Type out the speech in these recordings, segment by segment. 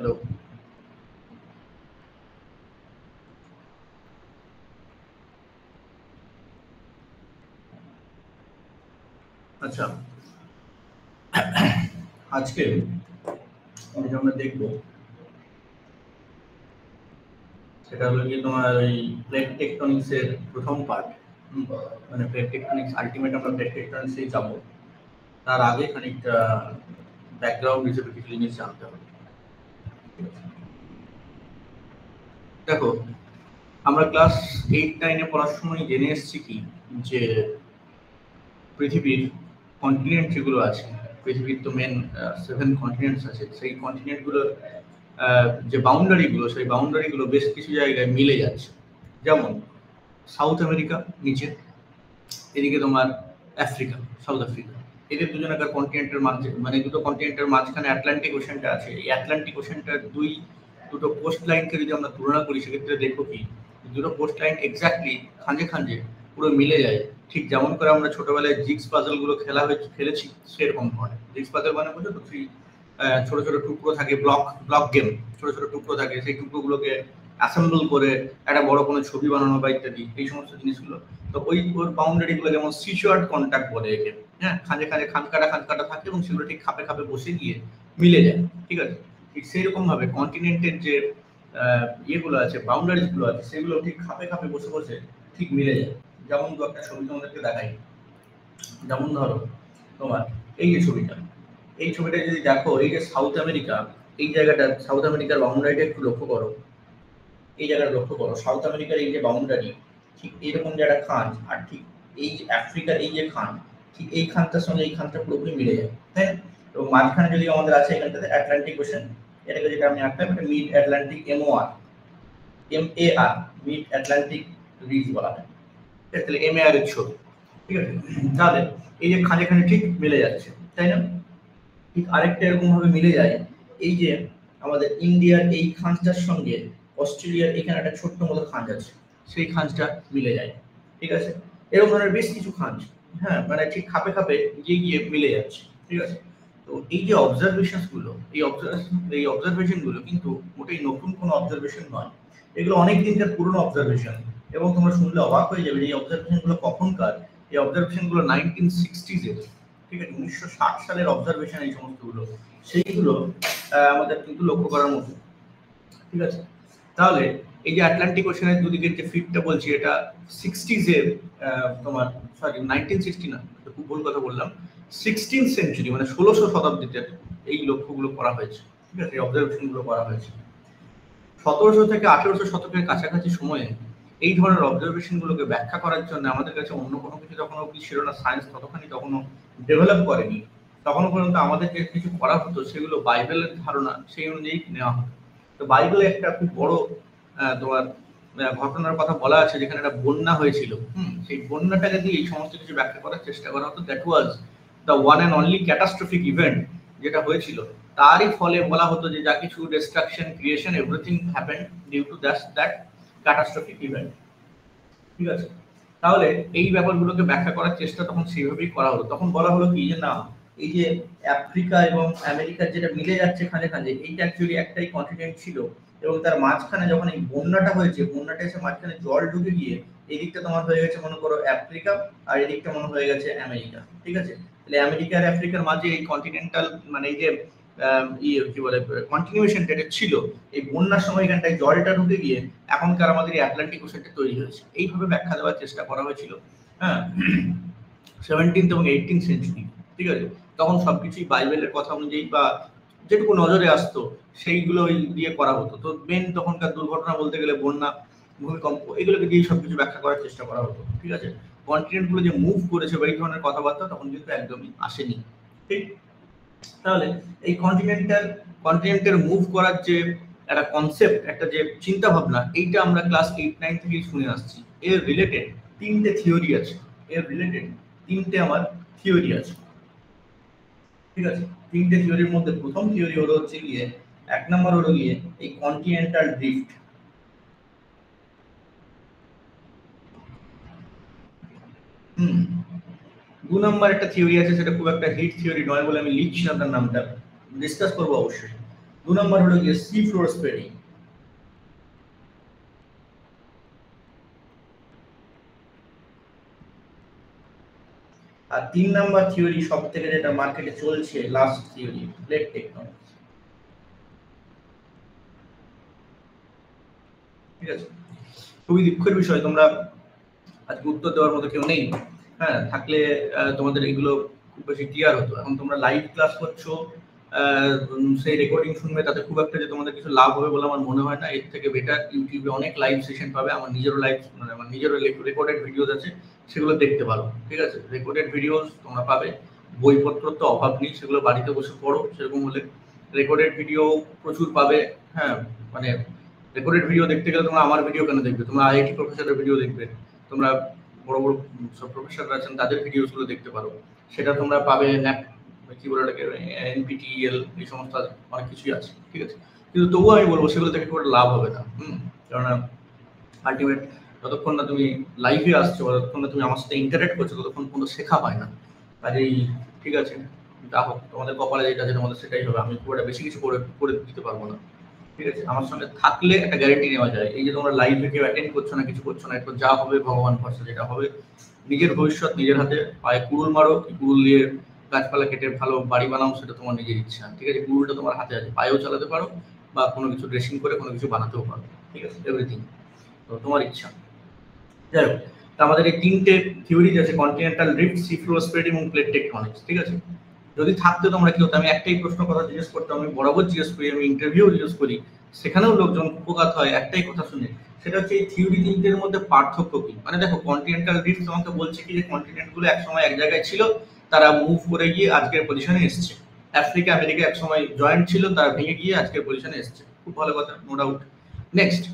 Hello, আচ্ছা আজকে আমরা দেখবো সেটা হলো কি তোমার ওই প্লেট টেকটনিক্স এর প্রথম পার্ট। মানে প্লেট টেকটনিক্স আলটিমেট আমরা প্লেট টেকটনিক্সেই যাবো। তার আগে খানিকটা ব্যাকগ্রাউন্ড হিসেবে কিছু জিনিস জানতে হবে। দেখো, আমরা ক্লাস 8-9 পড়ার সময় জেনে এসেছি কি যে পৃথিবীর কন্টিনেন্ট যেগুলো আছে, পৃথিবীর তো মেন 7 কন্টিনেন্টস আছে, সেই কন্টিনেন্টগুলোর যে বাউন্ডারিগুলো, সেই বাউন্ডারিগুলো বেশ কিছু জায়গায় মিলে যাচ্ছে। যেমন সাউথ আমেরিকা নিচে, এদিকে তোমার আফ্রিকা, সাউথ আফ্রিকা, এদের দুজনকার কন্টিনেন্টের মাঝে, মানে দুটো কন্টিনেন্টের মাঝখানে আটলান্টিক ওশেনটা আছে। এই আটলান্টিক ওশেনটার দুটো কোস্ট লাইনকে যদি আমরা তুলনা করি, সেক্ষেত্রে দেখো কি দুটো কোস্ট লাইন এক্স্যাক্টলি খাঁজে খাঁজে পুরো মিলে যায়। ঠিক যেমন করে আমরা ছোটবেলায় জিগস পাজল গুলো খেলেছি, সেরকম হয়। জিগস পাজল মানে বুঝো তো, ছোট ছোট টুকরো থাকে, ব্লক গেম, ছোট ছোট টুকরো থাকে, সেই টুকরোগুলোকে অ্যাসেম্বল করে একটা বড় কোনো ছবি বানানো বা ইত্যাদি, এই সমস্ত জিনিসগুলো। তো ওর বাউন্ডারি গুলো যেমন সিচুয়ার্ড কন্ট্যাক্ট বলে একে, হ্যাঁ, খাঁজে খাঁজে খান কাটা থাকে এবং সেগুলো ঠিক খাপে খাপে বসে গিয়ে মিলে যায়। ঠিক আছে, ঠিক সেই রকম ভাবে কন্টিনেন্টের যে ইয়েগুলো আছে, বাউন্ডারিজ গুলো আছে, সেগুলো ঠিক খাপে খাপে বসে বসে ঠিক মিলে যায়। যেমন একটা ছবি তোমাদেরকে দেখাই। যেমন ধরো তোমার এই যে ছবিটা, এই ছবিটা যদি দেখো, এই যে সাউথ আমেরিকা, এই জায়গাটা সাউথ আমেরিকার বাউন্ডারিটা একটু লক্ষ্য করো। এই জায়গাটা লক্ষ্য করো, সাউথ আমেরিকার এই যে বাউন্ডারি, ঠিক এইরকম যে একটা খান, আর ঠিক এই যে আফ্রিকার এই যে খান, ঠিক এই খানটার সঙ্গে এই খানটা পুরোপুরি মিলে যায়, তাই না? এবং মাঝখানে যদি আমাদের আছে এখানটাতে আটলান্টিক ওশেন, এটাকে যেটা আমি আঁকলাম, এটা mid Atlantic MAR, mid Atlantic ridge বলা হয়। তাহলে MAR এর ছবি, ঠিক আছে? তাহলে এই যে খাঁজে খাঁজে ঠিক মিলে যাচ্ছে, তাই না? ঠিক আরেকটা এরকম ভাবে মিলে যায়, এই যে আমাদের ইন্ডিয়ার এই খাঁজটার সঙ্গে অস্ট্রেলিয়ার এখানে একটা ছোট্ট মতো খাঁজ আছে, সেই খাঁজটা মিলে যায়। ঠিক আছে, এরকম ধরনের বেশ কিছু খাঁজ, হ্যাঁ, মানে ঠিক খাপে খাপে গিয়ে গিয়ে মিলে যাচ্ছে। ঠিক আছে, তো এই যে অবজারভেশন গুলো, এই অবজারভেশন গুলো কিন্তু মোটেই নতুন কোনো অবজারভেশন নয়, এগুলো অনেক দিনকার পুরনো অবজারভেশন। এবং তোমরা শুনলে অবাক হয়ে যাবে যে এই অবজারভেশন গুলো কখনকার। এই অবজারভেশন গুলো 1960s এর, ঠিক আছে, 1960 সালের অবজারভেশন। এই সমস্তগুলো সেইগুলো আমাদের কিন্তু লক্ষ্য করার মতো। ঠিক আছে, তাহলে এই যে আটলান্টিক ওশেনের দুদিকের যে ফিটটা বলছি, এটা 60s এর, তোমার সরি 1960 না, খুব ভুল কথা বললাম, 16th সেঞ্চুরি মানে 1600 শতাব্দীতে এই লক্ষ্যগুলো করা হয়েছে। ঠিক আছে, এই অবজারভেশন গুলো করা হয়েছে 1700 থেকে 1800 শতকের কাছাকাছি সময়ে। এই ধরনের অবজারভেশন গুলোকে ব্যাখ্যা করার জন্য আমাদের কাছে অন্য কোনো কিছু তখন অব্দি ছিল না, সায়েন্স ততখানি তখনও ডেভেলপ করেনি। তখনও পর্যন্ত আমাদের যে কিছু করা হতো সেগুলো বাইবেলের ধারণা সেই অনুযায়ী নেওয়া হতো। তো বাইবেলে একটা খুব বড় তোমার ঘটনার কথা বলা আছে, যেখানে একটা বন্যা হয়েছিল। সেই বন্যাটাকে দিয়ে এই সমস্ত কিছু ব্যাখ্যা করার চেষ্টা করা হতো। That was the one and only catastrophic event যেটা হয়েছিল। তারই ফলে বলা হতো যে যা কিছু destruction, creation, everything happened due to that catastrophic event. ঠিক আছে, তাহলে এই ব্যাপারগুলোকে ব্যাখ্যা করার চেষ্টা তখন সেইভাবেই করা হলো। তখন বলা হলো কি যে না, এই যে আফ্রিকা এবং আমেরিকার যেটা মিলে যাচ্ছে খাঁজে খাঁজে, এইটা অ্যাকচুয়ালি একটাই কন্টিনেন্ট ছিল। এবং তার মাঝখানে যখন এই বন্যাটা হয়েছে, বন্যাটা এসে মাঝখানে জল ঢুকে গিয়ে এদিকটা তোমার হয়ে গেছে মনে করো আফ্রিকা, আর এদিকটা মনে হয়ে গেছে আমেরিকা। ঠিক আছে, তাহলে আমেরিকা আর আফ্রিকার মাঝে এই কন্টিনেন্টাল মানে এই যে কি বলে কন্টিনিউশন যেটা ছিল, এই বন্যার সময় এখানটায় জলটা ঢুকে গিয়ে এখনকার আমাদের এই আটলান্টিক ওশেনটা তৈরি হয়েছে। এইভাবে ব্যাখ্যা দেওয়ার চেষ্টা করা হয়েছিল, হ্যাঁ, 17th এবং 18th সেঞ্চুরি। ঠিক আছে, তখন সবকিছুই বাইবেলের কথা অনুযায়ী বা যেটুকু নজরে আসতো সেইগুলো দিয়ে করা হতো। তো মেন তখনকার দুর্ঘটনা বলতে গেলে বন্যা, ভূমিকম্প, এগুলোকে দিয়ে সবকিছু ব্যাখ্যা করার চেষ্টা করা হতো। ঠিক আছে, কন্টিনেন্ট গুলো যে মুভ করেছে বা এই ধরনের কথাবার্তা তখন কিন্তু একদমই আসেনি। ঠিক, তাহলে এই কন্টিনেন্টের মুভ করার যে একটা কনসেপ্ট, একটা যে চিন্তা ভাবনা, এইটা আমরা ক্লাস 8-9 থেকে শুনে আসছি। এর রিলেটেড তিনটে থিওরি আছে, আমার থিওরি আছে। ঠিক আছে, তিনটে থিওরির মধ্যে প্রথম থিওরি হলো হচ্ছে গিয়ে, 1 নম্বর হলো গিয়ে এই কন্টিনেন্টাল ড্রিফট। দু নম্বর একটা থিওরি আছে, সেটা খুব একটা হিট থিওরি নয় বলে আমি লিখছি না তার নামটা, ডিসকাস করবো অবশ্যই। 2 নম্বর হলো গিয়ে সি ফ্লোর স্প্রেডিং। আর 3 নাম্বার থিওরি সবথেকে যেটা মার্কেটে চলছে লাস্ট থিওরি প্লেট টেকটনিক্স। ঠিক আছে, খুবই দুঃখের বিষয় তোমরা আজকে উত্তর দেওয়ার মতো কেউ নেই। হ্যাঁ, থাকলে তোমাদের এগুলো খুব বেশি ক্লিয়ার হতো। এখন তোমরা লাইভ ক্লাস করছো, সেই রেকর্ডিং শুনবে, তাতে খুব একটা যে তোমাদের কিছু লাভ হবে বলে আমার মনে হয় না। এর থেকে বেটার ইউটিউবে অনেক লাইভ সেশন পাবে, আমার নিজেরও লাইভ মানে আমার নিজেরও রেকর্ডেড ভিডিওস আছে, সেগুলো দেখতে পারো। ঠিক আছে, রেকর্ডেড ভিডিওস তোমরা পাবে, বইপত্র তো অভাব নেই, সেগুলো বাড়িতে বসে পড়ো। সেরকম হলে রেকর্ডেড ভিডিও প্রচুর পাবে। হ্যাঁ, মানে রেকর্ডেড ভিডিও দেখতে গেলে তোমরা আমার ভিডিও কেন দেখবে, তোমরা আইআইটি প্রফেসরের ভিডিও দেখবে, তোমরা বড় বড় সব প্রফেসররা আছেন তাদের ভিডিওসগুলো দেখতে পারো। সেটা তোমরা পাবে কি বলে ওটাকে, এনপিটিএল, এই সমস্ত অনেক কিছুই আছে। ঠিক আছে, কিন্তু তবুও আমি বলবো সেগুলো থেকে খুব লাভ হবে না। কেননা আলটিমেট যতক্ষণ না তুমি লাইভে আসছো, ততক্ষণ না তুমি আমার সাথে ইন্টারেক্ট করছো, ততক্ষণ কোনো শেখা হয় না। কাজেই ঠিক আছে, যা হোক তোমাদের কপালে যেটা আছে তোমাদের সেটাই হবে। আমি খুব একটা বেশি কিছু করে দিতে পারবো না। ঠিক আছে, আমার সঙ্গে থাকলে একটা গ্যারেন্টি নেওয়া যায়। এই যে তোমরা লাইভে কেউ অ্যাটেন্ড করছো না, কিছু করছো না, একটু যা হবে ভগবান ভরসা, যেটা হবে নিজের ভবিষ্যৎ নিজের হাতে। পায়ে কুড়ুল মারো, কি কুড়ুল দিয়ে গাছপালা কেটে ভালো বাড়ি বানাও, সেটা তোমার নিজের ইচ্ছা। ঠিক আছে, কুড়ুলটা তোমার হাতে আছে, পায়েও চালাতে পারো বা কোনো কিছু ড্রেসিং করে কোনো কিছু বানাতেও পারো। ঠিক আছে, এভরিথিং তো তোমার ইচ্ছা। যাই হোক, আমাদের এই 3টে থিওরিজ আছে, continental drift, C floor spread এবং প্লেট টেকটনিক্স। ঠিক আছে, যদি থাকতো তোমরা কেউ, আমি একটাই প্রশ্ন কথা জিজ্ঞেস করতাম, আমি বরাবর জিজ্ঞেস করি, আমি ইন্টারভিউ জিজ্ঞেস করি, সেখানেও লোকজন উপকার হয় একটাই কথা শুনে, সেটা হচ্ছে এই থিওরি 3টের মধ্যে পার্থক্য কি। মানে দেখো, কন্টিনেন্টাল ড্রিফট তোমাকে বলছে কি যে কন্টিনেন্ট গুলো একসময় এক জায়গায় ছিল, তারা মুভ করে গিয়ে আজকের পজিশনে এসছে। আফ্রিকা আমেরিকা একসময় জয়েন্ট ছিল, তারা ভেঙে গিয়ে আজকের পজিশনে এসছে, খুব ভালো কথা, no doubt. Next,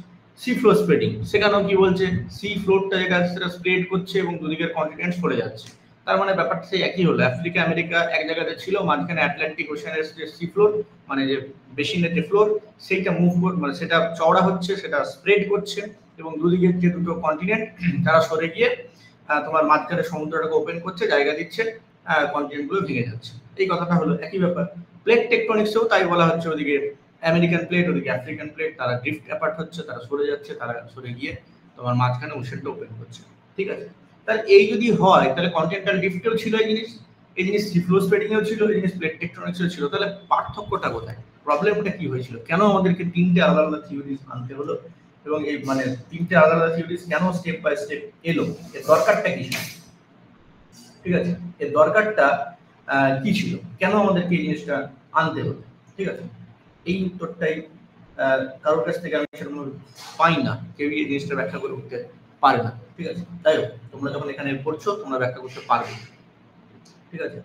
sea floor spreading, সেখানেও কি বলছে, সি ফ্লোরটা যেটা সেটা স্প্রেড করছে এবং দুদিকের কন্টিনেন্ট সরে যাচ্ছে। তার মানে ব্যাপারটা সেই একই হলো, আফ্রিকা আমেরিকা এক জায়গাতে ছিল, মাঝখানে আটলান্টিক ওশানের যে সি ফ্লোর, মানে যে বেসিনের যে ফ্লোর, সেইটা মুভ মানে সেটা চওড়া হচ্ছে, সেটা স্প্রেড করছে এবং দুদিকের যে দুটো কন্টিনেন্ট তারা সরে গিয়ে তোমার মাঝখানে সমুদ্রটাকে ওপেন করছে, জায়গা দিচ্ছে, কন্টিনেন্ট গুলো ভেঙে যাচ্ছে। এই কথাটা হলো একই ব্যাপার। প্লেট টেকটনিক্সেও তাই বলা হচ্ছে, ওদিকে আমেরিকান প্লেট, ওদিকে আফ্রিকান প্লেট, তারা ড্রিফট অ্যাপার্ট হচ্ছে, তারা সরে যাচ্ছে, তারা সরে গিয়ে তোমার মাঝখানে ওশেনটা ওপেন করছে। ঠিক আছে, তাহলে এই যদি হয়, তাহলে কন্টিনেন্টাল ড্রিফটেও ছিল এই জিনিস সি ফ্লোর স্প্রেডিং এও ছিল, এই জিনিস প্লেট টেকটনিক্সেও ছিল। তাহলে পার্থক্যটা কোথায়, প্রবলেমটা কি হয়েছিল, কেন আমাদেরকে 3টে আলাদা আলাদা থিওরিজ আনতে হলো, এবং এই মানে 3টে আলাদা আলাদা থিওরিজ কেন স্টেপ বাই স্টেপ এলো, এর দরকারটা কি ছিল? ঠিক আছে, এর দরকারটা কি ছিল, কেন আমাদেরকে এই জিনিসটা আনতে হলো? ঠিক আছে, এই উত্তরটাই কারোর কাছ থেকে আমি সেরকম পাই না, কেউ এই জিনিসটা ব্যাখ্যা করে উঠতে পারে না। ঠিক আছে, তাই হোক, তোমরা যখন এখানে পড়ছো তোমরা ব্যাখ্যা করতে পারবে। ঠিক আছে,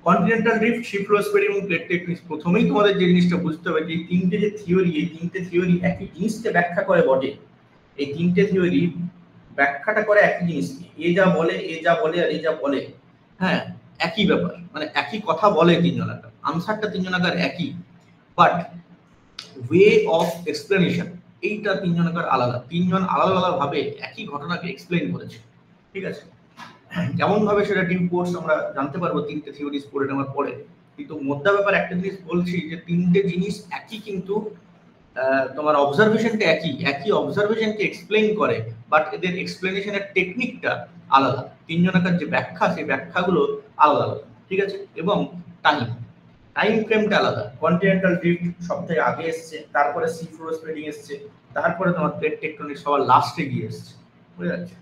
continental drift, C floor spreading এবং প্লেট টেকটনিক্স, প্রথমেই তোমাদের যে জিনিসটা বুঝতে হবে যে এই 3টে যে থিওরি, এই 3টে থিওরি একই জিনিসকে ব্যাখ্যা করে বটে। এই 3টে থিওরি ব্যাখ্যাটা করে একই জিনিসকে, এ যা বলে, এ যা বলে আর এ যা বলে, হ্যাঁ একই ব্যাপার, মানে একই কথা বলে তিনজনাকার, আনসারটা তিনজনাকার একই, বাট ওয়ে অফ এক্সপ্লেনেশন এইটা তিনজনাকার আলাদা। তিনজন আলাদা আলাদা ভাবে একই ঘটনাকে এক্সপ্লেইন করেছে। ঠিক আছে, কেমন ভাবে সেটা ডিউ কোর্স আমরা জানতে পারবো 3টে থিওরিজ পড়ে নেওয়ার পরে। কিন্তু মোদ্দা ব্যাপার একটা জিনিস বলছি, যে 3টে জিনিস একই, কিন্তু তোমার অবজারভেশনটা একই অবজারভেশনকে এক্সপ্লেইন করে, বাট এদের এক্সপ্লেনেশনের টেকনিকটা আলাদা। তিনজনাকার যে ব্যাখ্যা, সেই ব্যাখ্যাগুলো আলাদা আলাদা। ঠিক আছে, এবং টাইম ফ্রেমটা আলাদা। কন্টিনেন্টাল ড্রিফট সবথেকে আগে এসছে, তারপরে সি ফ্লোর স্প্রেডিং এসছে, তারপরে তোমার প্লেট টেকটনিক্স সবার লাস্টে গিয়ে এসছে। বুঝে যাচ্ছে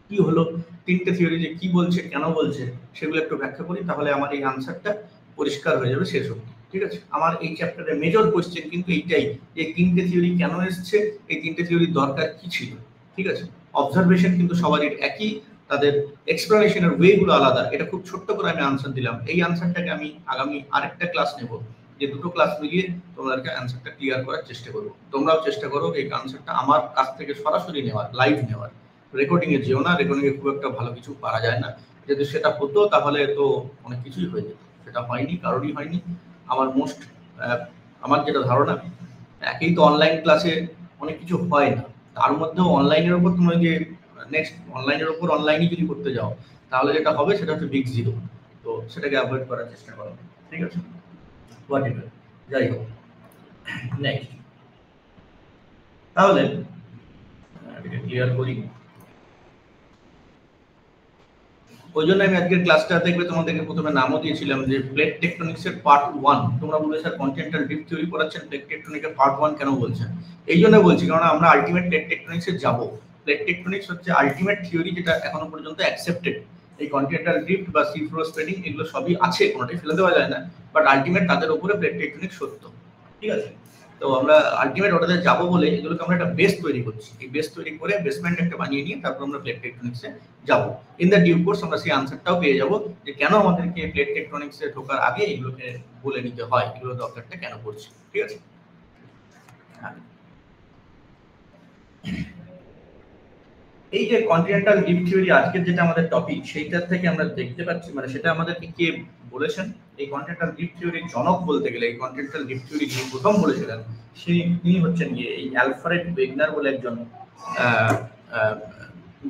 কি হলো, 3টে থিওরি যে কি বলছে, কেন বলছে, সেগুলো একটু ব্যাখ্যা করি, তাহলে আমার এই আনসারটা পরিষ্কার হয়ে যাবে শেষ অবধি। ঠিক আছে, আমার এই চ্যাপ্টারের মেজর কোশ্চেন কিন্তু এইটাই, এই 3টে থিওরি কেন এসছে, এই 3টে থিওরির দরকার কি ছিল। ঠিক আছে, অবজারভেশন কিন্তু সবারই একই, তাদের এক্সপ্লেনেশনের ওয়ে গুলো আলাদা। এটা খুব ছোট্ট করে আমি আনসার দিলাম, এই আনসারটাকে আমি আগামী আরেকটা ক্লাস নেব, যে দুটো ক্লাস মিলিয়ে তোমাদেরকে আনসারটা ক্লিয়ার করার চেষ্টা করবো। তোমরাও চেষ্টা করো এই আনসারটা আমার কাছ থেকে সরাসরি নেওয়ার, লাইভ নেওয়ার। রেকর্ডিং এ যেও না, রেকর্ডিং এ খুব একটা ভালো কিছু পারা যায় না। যদি সেটা হতো তাহলে তো অনেক কিছুই হয়ে যেত, সেটা হয়নি, কারোরই হয়নি। আমার যেটা ধারণা, একেই তো অনলাইন ক্লাসে অনেক কিছু হয় না, তার মধ্যেও অনলাইনের উপর তোমরা যে নেক্সট অনলাইনের উপর অনলাইনই যদি করতে যাও, তাহলে যেটা হবে সেটা হচ্ছে বিগ জিরো। তো সেটাকে অ্যাভয়েড করার চেষ্টা করো। ঠিক আছে, হোয়াট এভার, যাই হোক, নেক্সট, তাহলে এটাকে ক্লিয়ার করি। ওই জন্য আমি আজকের ক্লাসটা দেখবে তোমাদেরকে প্রথমে নামও দিয়েছিলাম যে প্লেট টেকটনিক্সের পার্ট 1। তোমরা বলবে স্যার কন্টিনেন্টাল ড্রিফট থিওরি পড়াচ্ছেন, প্লেট টেকটনিক্সের পার্ট 1 কেন বলছেন? এই জন্য বলছি কারণ আমরা আলটিমেট প্লেট টেকটনিক্সে যাব। প্লেট টেকটনিক্স হচ্ছে আলটিমেট থিওরি যেটা এখনো পর্যন্ত অ্যাকসেপ্টেড। এই কন্টিনেন্টাল ড্রিফট বা সি ফ্লো স্প্রেডিং এগুলো সবই আছে, কোনোটাই ফেলে দেওয়া যায় না, বাট আলটিমেট তাদের উপরে প্লেট টেকটনিক্স সত্য, ঠিক আছে? তো আমরা আলটিমেট ওটাতে যাবো বলে এগুলোকে আমরা একটা বেস তৈরি করছি। এই বেস তৈরি করে বেসমেন্ট একটা বানিয়ে নিয়ে তারপর আমরা প্লেট টেকটনিক্সে যাবো। ইন দ্য ডিউ কোর্স আমরা সেই আনসারটাও পেয়ে যাবো যে কেন আমাদেরকে প্লেট টেকটনিক্সে ঢোকার আগে এগুলোকে বলে নিতে হয়, এগুলো দরকারটা কেন পড়ছে, ঠিক আছে? এই যে কন্টিনেন্টাল ড্রিফট থিওরি আজকের যেটা আমাদের টপিক, সেইটার থেকে আমরা দেখতে পাচ্ছি মানে সেটা আমাদেরকে কে বলেছেন? এই কন্টিনেন্টাল ড্রিফট থিওরির জনক বলতে গেলে, এই কন্টিনেন্টাল ড্রিফট থিওরি যিনি প্রথম বলেছিলেন তিনি হচ্ছেন এই অ্যালফ্রেড ওয়েগনার বলে একজন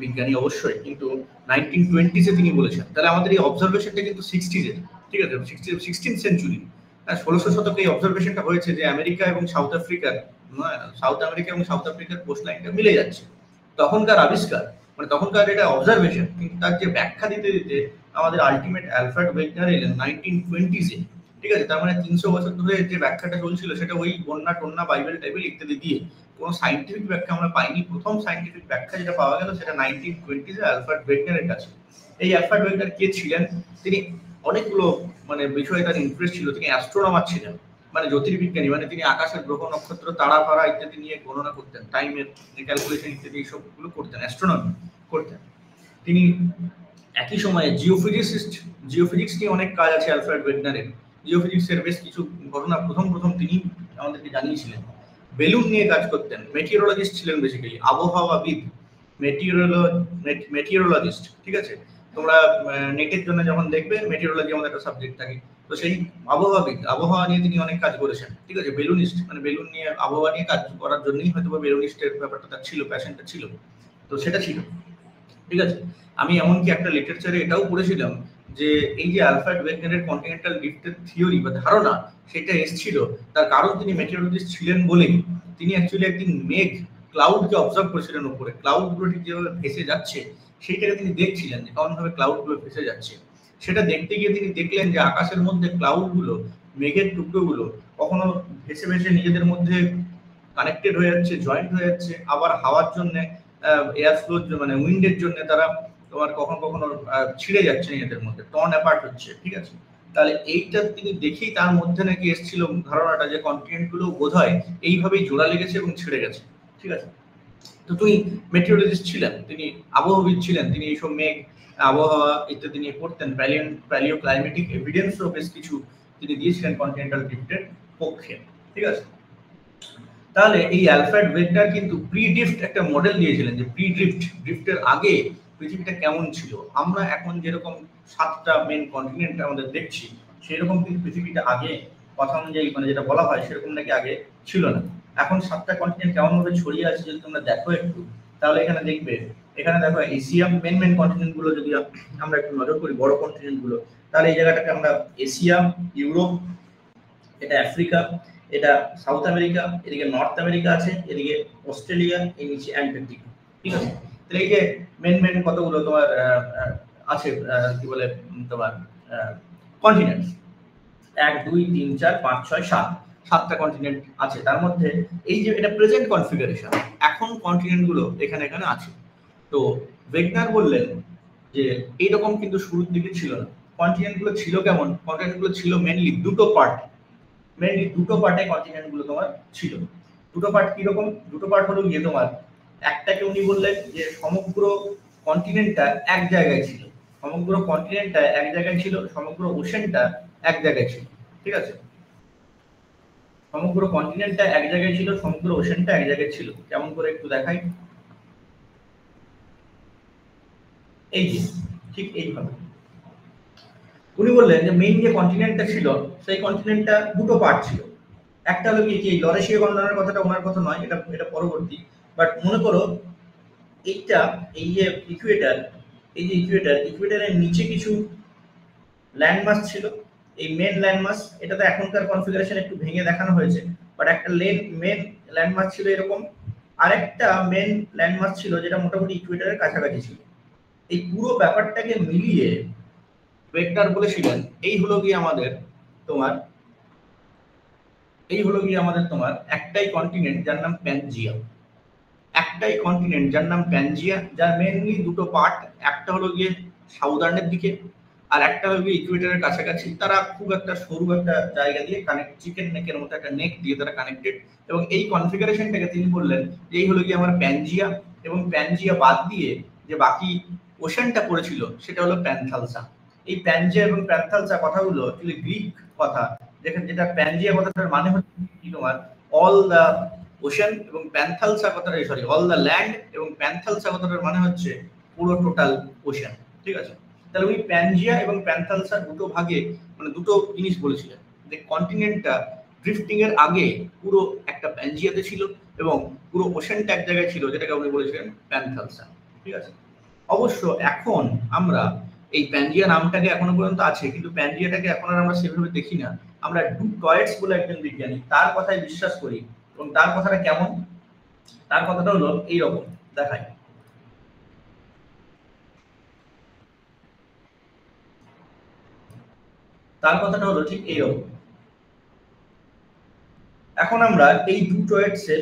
বিজ্ঞানী অবশ্যই, কিন্তু 1920s তিনি বলেছেন। তাহলে আমাদের এই অবজারভেশনটা কিন্তু 60s এর, ঠিক আছে? 16th সেঞ্চুরি, 1600 শতকে এই অবজারভেশনটা হয়েছে যে আমেরিকা এবং সাউথ আমেরিকা এবং সাউথ আফ্রিকার কোস্ট লাইনটা মিলে যাচ্ছে। তখনকার আবিষ্কার, মানে তখনকার এটা অবজারভেশন, কিন্তু তার যে ব্যাখ্যা দিতে দিতে আমাদের আলটিমেট অ্যালফ্রেড ওয়েগনার এলেন 1920s এ, ঠিক আছে? তার মানে 300 বছর ধরে যে ব্যাখ্যাটা চলছিল সেটা ওই বন্যা টন্যা বাইবেল টাইবেল ইত্যাদি দিয়ে, কোনো সাইন্টিফিক ব্যাখ্যা আমরা পাইনি। প্রথম সাইন্টিফিক ব্যাখ্যা যেটা পাওয়া গেল সেটা 1920s এ অ্যালফ্রেড ওয়েগনারের কাছে। এই অ্যালফ্রেড ওয়েগনার কে ছিলেন? তিনি অনেকগুলো মানে বিষয়ে তার ইন্টারেস্ট ছিল। তিনি অ্যাস্ট্রোনমার ছিলেন, মানে জ্যোতির্বিজ্ঞানী, মানে তিনি আকাশের গ্রহ নক্ষত্র তারা ফারা ইত্যাদি নিয়ে গণনা করতেন, টাইমের ক্যালকুলেশন ইত্যাদি এইসবগুলো করতেন, অ্যাস্ট্রোনমি করতেন। তিনি একই সময়ে জিওফিজিক্স নিয়ে অনেক কাজ আছে অ্যালফ্রেড ওয়েগনারের। জিওফিজিক্সের বেশ কিছু ঘটনা প্রথম তিনি আমাদেরকে জানিয়েছিলেন। বেলুন নিয়ে কাজ করতেন, মেটিওরোলজিস্ট ছিলেন, বেসিক্যালি আবহাওয়াবিদ, মেটিওরোলজিস্ট, ঠিক আছে? তোমরা নেটের জন্য যখন দেখবে মেটিওরোলজি আমাদের একটা সাবজেক্ট থাকে, তো সেই আবহাওয়াবিদ, আবহাওয়া নিয়ে তিনি অনেক কাজ করেছেন, ঠিক আছে? বেলুনিস্ট, মানে বেলুন নিয়ে আবহাওয়া নিয়ে কাজ করার জন্যই হয়তো বেলুনিস্টের ব্যাপারটা তার ছিল, প্যাশনটা ছিল, তো সেটা ছিল, ঠিক আছে? আমি এমনকি একটা লিটারেচারে এটাও পড়েছিলাম যে এই যে অ্যালফ্রেড ওয়েগনারের কন্টিনেন্টাল ড্রিফটের থিওরি বা ধারণা, সেটা এসেছিল তার কারণ তিনি মেটিওরোলজিস্ট ছিলেন বলেই। তিনি অ্যাকচুয়ালি একদিন মেঘ ক্লাউডকে অবজার্ভ করেছিলেন, উপরে ক্লাউডগুলো ঠিক যেভাবে ভেসে যাচ্ছে সেইটাকে তিনি দেখছিলেন যে কেমন ভাবে ক্লাউডগুলো ভেসে যাচ্ছে। সেটা দেখতে গিয়ে তিনি দেখলেন যে আকাশের মধ্যে ক্লাউডগুলো, মেঘের টুকরোগুলো কখনো ভেসে ভেসে নিজেদের মধ্যে কানেক্টেড হয়ে যাচ্ছে, জয়েন্ট হয়ে যাচ্ছে, আবার হাওয়ার জন্য এয়ার ফ্লো মানে উইন্ডের জন্য তারা তোমার কখনো কখনো ছিঁড়ে যাচ্ছে নিজেদের মধ্যে, টর্ন অ্যাপার্ট হচ্ছে, ঠিক আছে? তাহলে এইটা তিনি দেখেই তার মধ্যে নাকি এসেছিল ধারণাটা যে কন্টিনেন্ট গুলো বোধহয় এইভাবেই জোড়া লেগেছে এবং ছিঁড়ে গেছে, ঠিক আছে? তো তিনি মেটিওরোলজিস্ট ছিলেন, তিনি আবহাওয়াবিদ ছিলেন, তিনি এইসব মেঘ, আবহাওয়া ইত্যাদি নিয়ে পড়তেন। প্যালিও ক্লাইমেটিক এভিডেন্সও বেশ কিছু তিনি দিয়েছিলেন কন্টিনেন্টাল ড্রিফটের পক্ষে, ঠিক আছে? তাহলে এই অ্যালফ্রেড ওয়েগনার কিন্তু প্রি ড্রিফট একটা মডেল দিয়েছিলেন যে প্রি ড্রিফটের আগে পৃথিবীটা কেমন ছিল। আমরা এখন যেরকম 7টা মেন কন্টিনেন্ট আমাদের দেখছি, সেরকম কিন্তু পৃথিবীটা আগে কথা অনুযায়ী মানে যেটা বলা হয় সেরকম নাকি আগে ছিল না। এখন 7টা কন্টিনেন্ট কেমন ভাবে ছড়িয়ে আছে যদি তোমরা দেখো একটু, তাহলে এখানে দেখবে, এখানে দেখো এশিয়া মেন কন্টিনেন্ট গুলো যদি আমরা একটু নজর করি, বড় কন্টিনেন্ট গুলো, তাহলে এই জায়গাটাকে আমরা এশিয়া, ইউরোপ, এটা আফ্রিকা, এটা সাউথ আমেরিকা, এদিকে নর্থ আমেরিকা আছে, এদিকে অস্ট্রেলিয়া, এই নিচে অ্যান্টার্কটিকা, ঠিক আছে? তাহলে এই যে মেন কতগুলো তোমার আছে কি বলে তোমার কন্টিনেন্ট, 1 2 3 4 5 6 7, 7টা কন্টিনেন্ট আছে। তার মধ্যে এই যে এটা প্রেজেন্ট কনফিগারেশন, এখন কন্টিনেন্ট গুলো এখানে আছে। তো ওয়েগনার বললেন যে এইরকম কিন্তু শুরুর দিকে ছিল না। কন্টিনেন্ট গুলো ছিল কেমন? কন্টিনেন্ট গুলো ছিল মেইনলি দুটো পার্টে কন্টিনেন্ট গুলো তোমার ছিল। দুটো পার্ট কিরকম? দুটো পার্ট হলো গিয়ে তোমার, একটাকে উনি বললেন যে সমগ্র কন্টিনেন্টটা এক জায়গায় ছিল, সমগ্র ওশেনটা এক জায়গায় ছিল, ঠিক আছে? সমগ্র কন্টিনেন্টটা এক জায়গায় ছিল, সমগ্র ওশেনটা এক জায়গায় ছিল। কেমন করে একটু দেখাই, এই যে ঠিক এইভাবে উনি বললেন যে মেইন যে কন্টিনেন্টটা ছিল সেই কন্টিনেন্টটা দুটো পার্ট ছিল। একটা হলো কি লরেশীয় গণনার কথাটা ওনার কথা নয়, এটা পরবর্তী, বাট মনে করো এইটা, এই যে ইকুয়েটরের নিচে কিছু ল্যান্ডমাস ছিল, এই মেন ল্যান্ডমাস, এটাতে এখনকার কনফিগারেশন একটু ভেঙে দেখানো হয়েছে, বাট একটা মেন ল্যান্ডমার্ক ছিল এরকম, আরেকটা মেন ল্যান্ডমার্ক ছিল যেটা মোটামুটি ইকুয়েটরের কাছাকাছি ছিল। এই পুরো ব্যাপারটাকে মিলিয়ে ওয়েগনার বলেছিলেন এই হলো গিয়ে আমাদের তোমার একটাই কন্টিনেন্ট যার নাম প্যানজিয়া, একটাই কন্টিনেন্ট যার নাম প্যানজিয়া, যার মেনলি দুটো পার্ট, একটা হলো গিয়ে সাউদার্নের দিকে আর একটা হলো গিয়ে ইকুয়েটরের কাছাকাছি। তারা খুব একটা সরু একটা জায়গা দিয়ে কানেক্ট, চিকেন নেকের মতো একটা নেক দিয়ে তারা কানেক্টেড। এবং এই কনফিগারেশনটাকে তিনি বললেন যে এই হলো গিয়ে আমার প্যানজিয়া, এবং প্যানজিয়া বাদ দিয়ে যে বাকি ওশানটা পড়েছিল সেটা হলো প্যানথালসা। এই প্যানজিয়া এবং প্যানথালসা কথাগুলো অ্যাকচুয়ালি গ্রিক কথা, যেটা প্যানজিয়া কথাটার মানে হচ্ছে কি তোমার অল দ্য ওশান, এবং প্যানথালসা কথাটা সরি অল দ্য ল্যান্ড, এবং প্যানথালসা কথাটার মানে হচ্ছে পুরো টোটাল ওশান। ঠিক আছে, তাহলে উনি প্যানজিয়া এবং প্যানথালসা দুটো ভাগে মানে দুটো জিনিস বলেছিলেন, যে কন্টিনেন্টটা ড্রিফটিং এর আগে পুরো একটা প্যানজিয়াতে ছিল এবং পুরো ওশানটা এক জায়গায় ছিল, যেটাকে উনি বলেছিলেন প্যানথালসা। ঠিক আছে, অবশ্য এখন আমরা এই প্যানজিয়া নামটাকে এখনো পর্যন্ত আছে, কিন্তু প্যানজিয়াটাকে এখন আর আমরা সেভাবে দেখি না। আমরা ডু টয়েটস বলে একজন বিজ্ঞানী, তার কথায় বিশ্বাস করি। এবং তার কথাটা কেমন, তার কথাটা হলো এইরকম, দেখাই। তার কথাটা হলো ঠিক এইরকম। এখন আমরা এই ডু টয়েটসের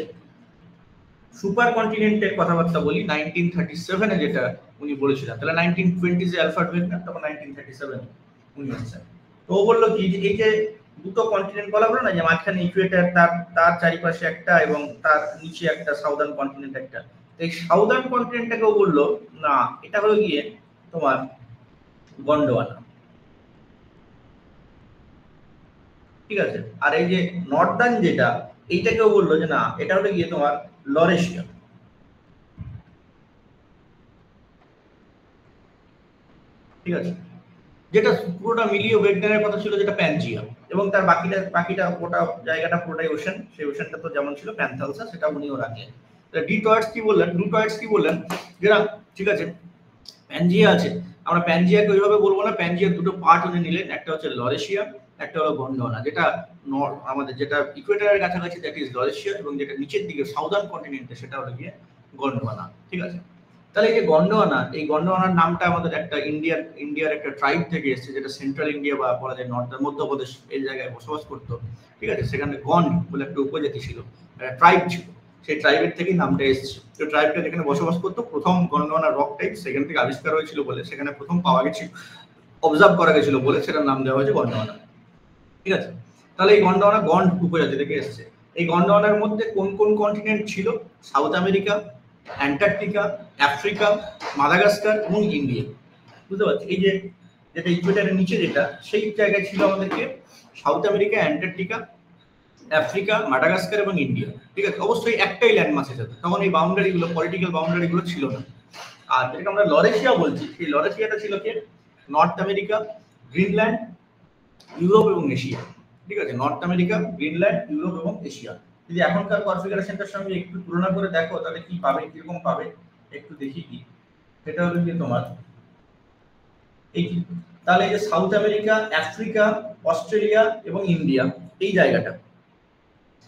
সুপার কন্টিনেন্টের কথাবার্তা বলি 1937 এ, যেটা উনি বলেছিলেন। তাহলে 1920 এ অ্যালফ্রেড ওয়েগনার, তখন 1937 উনি এসেছেন। তো ও বললো কি যে এই যে দুটো কন্টিনেন্ট বলা হলো না, যে মাঝখানে ইকুয়েটর, তার চারিপাশে একটা এবং তার নিচে একটা সাউদার্ন কন্টিনেন্ট একটা, এই সাউদার্ন কন্টিনেন্টটাকে ও বললো না এটা হলো গিয়ে তোমার গন্ডোয়ানা। ঠিক আছে, আর এই যে নর্দার্ন যেটা, এইটাকেও বললো যে না এটা হলো গিয়ে তোমার লরেশিয়া। ঠিক আছে, যেটা পুরোটা মিলিয়ে ওয়েগনারের কথা ছিল যেটা প্যানজিয়া, এবং তার বাকিটা ওটা জায়গাটা পুরোটাই ওশান। সেই ওশানটা তো যেমন ছিল প্যানথালসা, সেটা উনিও রাখলেন। ডি টয়েটস কি বললেন যে না ঠিক আছে প্যানজিয়া আছে, আমরা প্যানজিয়াকে ওইভাবে বলবো না, প্যানজিয়ার দুটো পার্ট উনি নিলেন, একটা হচ্ছে লরেশিয়া, একটা হলো গন্ডোয়ানা। যেটা আমাদের যেটা ইকুয়েটরের কাছাকাছি দ্যাট ইজ লরেশিয়া, এবং যেটা নিচের দিকে সাউদার্ন কন্টিনেন্টে সেটা হলো গিয়ে গন্ডোয়ানা। ঠিক আছে, তাহলে এই যে গন্ডোয়ানা, এই গন্ডোয়ানার নামটা আমাদের একটা ইন্ডিয়ার একটা ট্রাইব থেকে এসেছে, যেটা সেন্ট্রাল ইন্ডিয়া বা বলা যায় মধ্যপ্রদেশ এই জায়গায় বসবাস করতো। ঠিক আছে, সেখানে গন্ড বলে একটা উপজাতি ছিল, ট্রাইব ছিল, সেই ট্রাইবের থেকেই নামটা এসেছে। তো ট্রাইবটা যেখানে বসবাস করতো, প্রথম গন্ডোয়ানা রক টাইপ সেখান থেকে আবিষ্কার হয়েছিল বলে, সেখানে প্রথম পাওয়া গেছিল, অবজার্ভ করা গেছিল বলে সেটার নাম দেওয়া হয়েছে গন্ডোয়ানা। ঠিক আছে, তাহলে এই গন্ডোয়ানা গন্ড উপজাতি থেকে এসেছে। এই গন্ডোয়ানার মধ্যে কোন কোন কন্টিনেন্ট ছিল? South America, Antarctica, Africa, Madagascar এবং ইন্ডিয়া। বুঝতে পারছি, এই যে যেটা ইকুয়েটরের নিচে যেটা, সেই জায়গায় ছিল আমাদেরকে south America, Antarctica, Africa, Madagascar এবং ইন্ডিয়া। ঠিক আছে, অবশ্যই একটাই ল্যান্ডমাস এসেছে, তখন এই বাউন্ডারিগুলো, পলিটিক্যাল বাউন্ডারিগুলো ছিল না। আর যেটাকে আমরা লরেশিয়া বলছি, সেই লরেশিয়াটা ছিল কি নর্থ আমেরিকা, গ্রিনল্যান্ড, ইউরোপ এবং এশিয়া। ঠিক আছে, নর্থ আমেরিকা, গ্রিনল্যান্ড, ইউরোপ এবং এশিয়া। যদি এখনকার কনফিগারেশনটার সঙ্গে একটু তুলনা করে দেখো, তাহলে কি পাবে, কিরকম পাবে একটু দেখি। কি সেটা হলো কি তোমার এই, তাহলে এই যে সাউথ আমেরিকা, আফ্রিকা, অস্ট্রেলিয়া এবং ইন্ডিয়া, এই জায়গাটা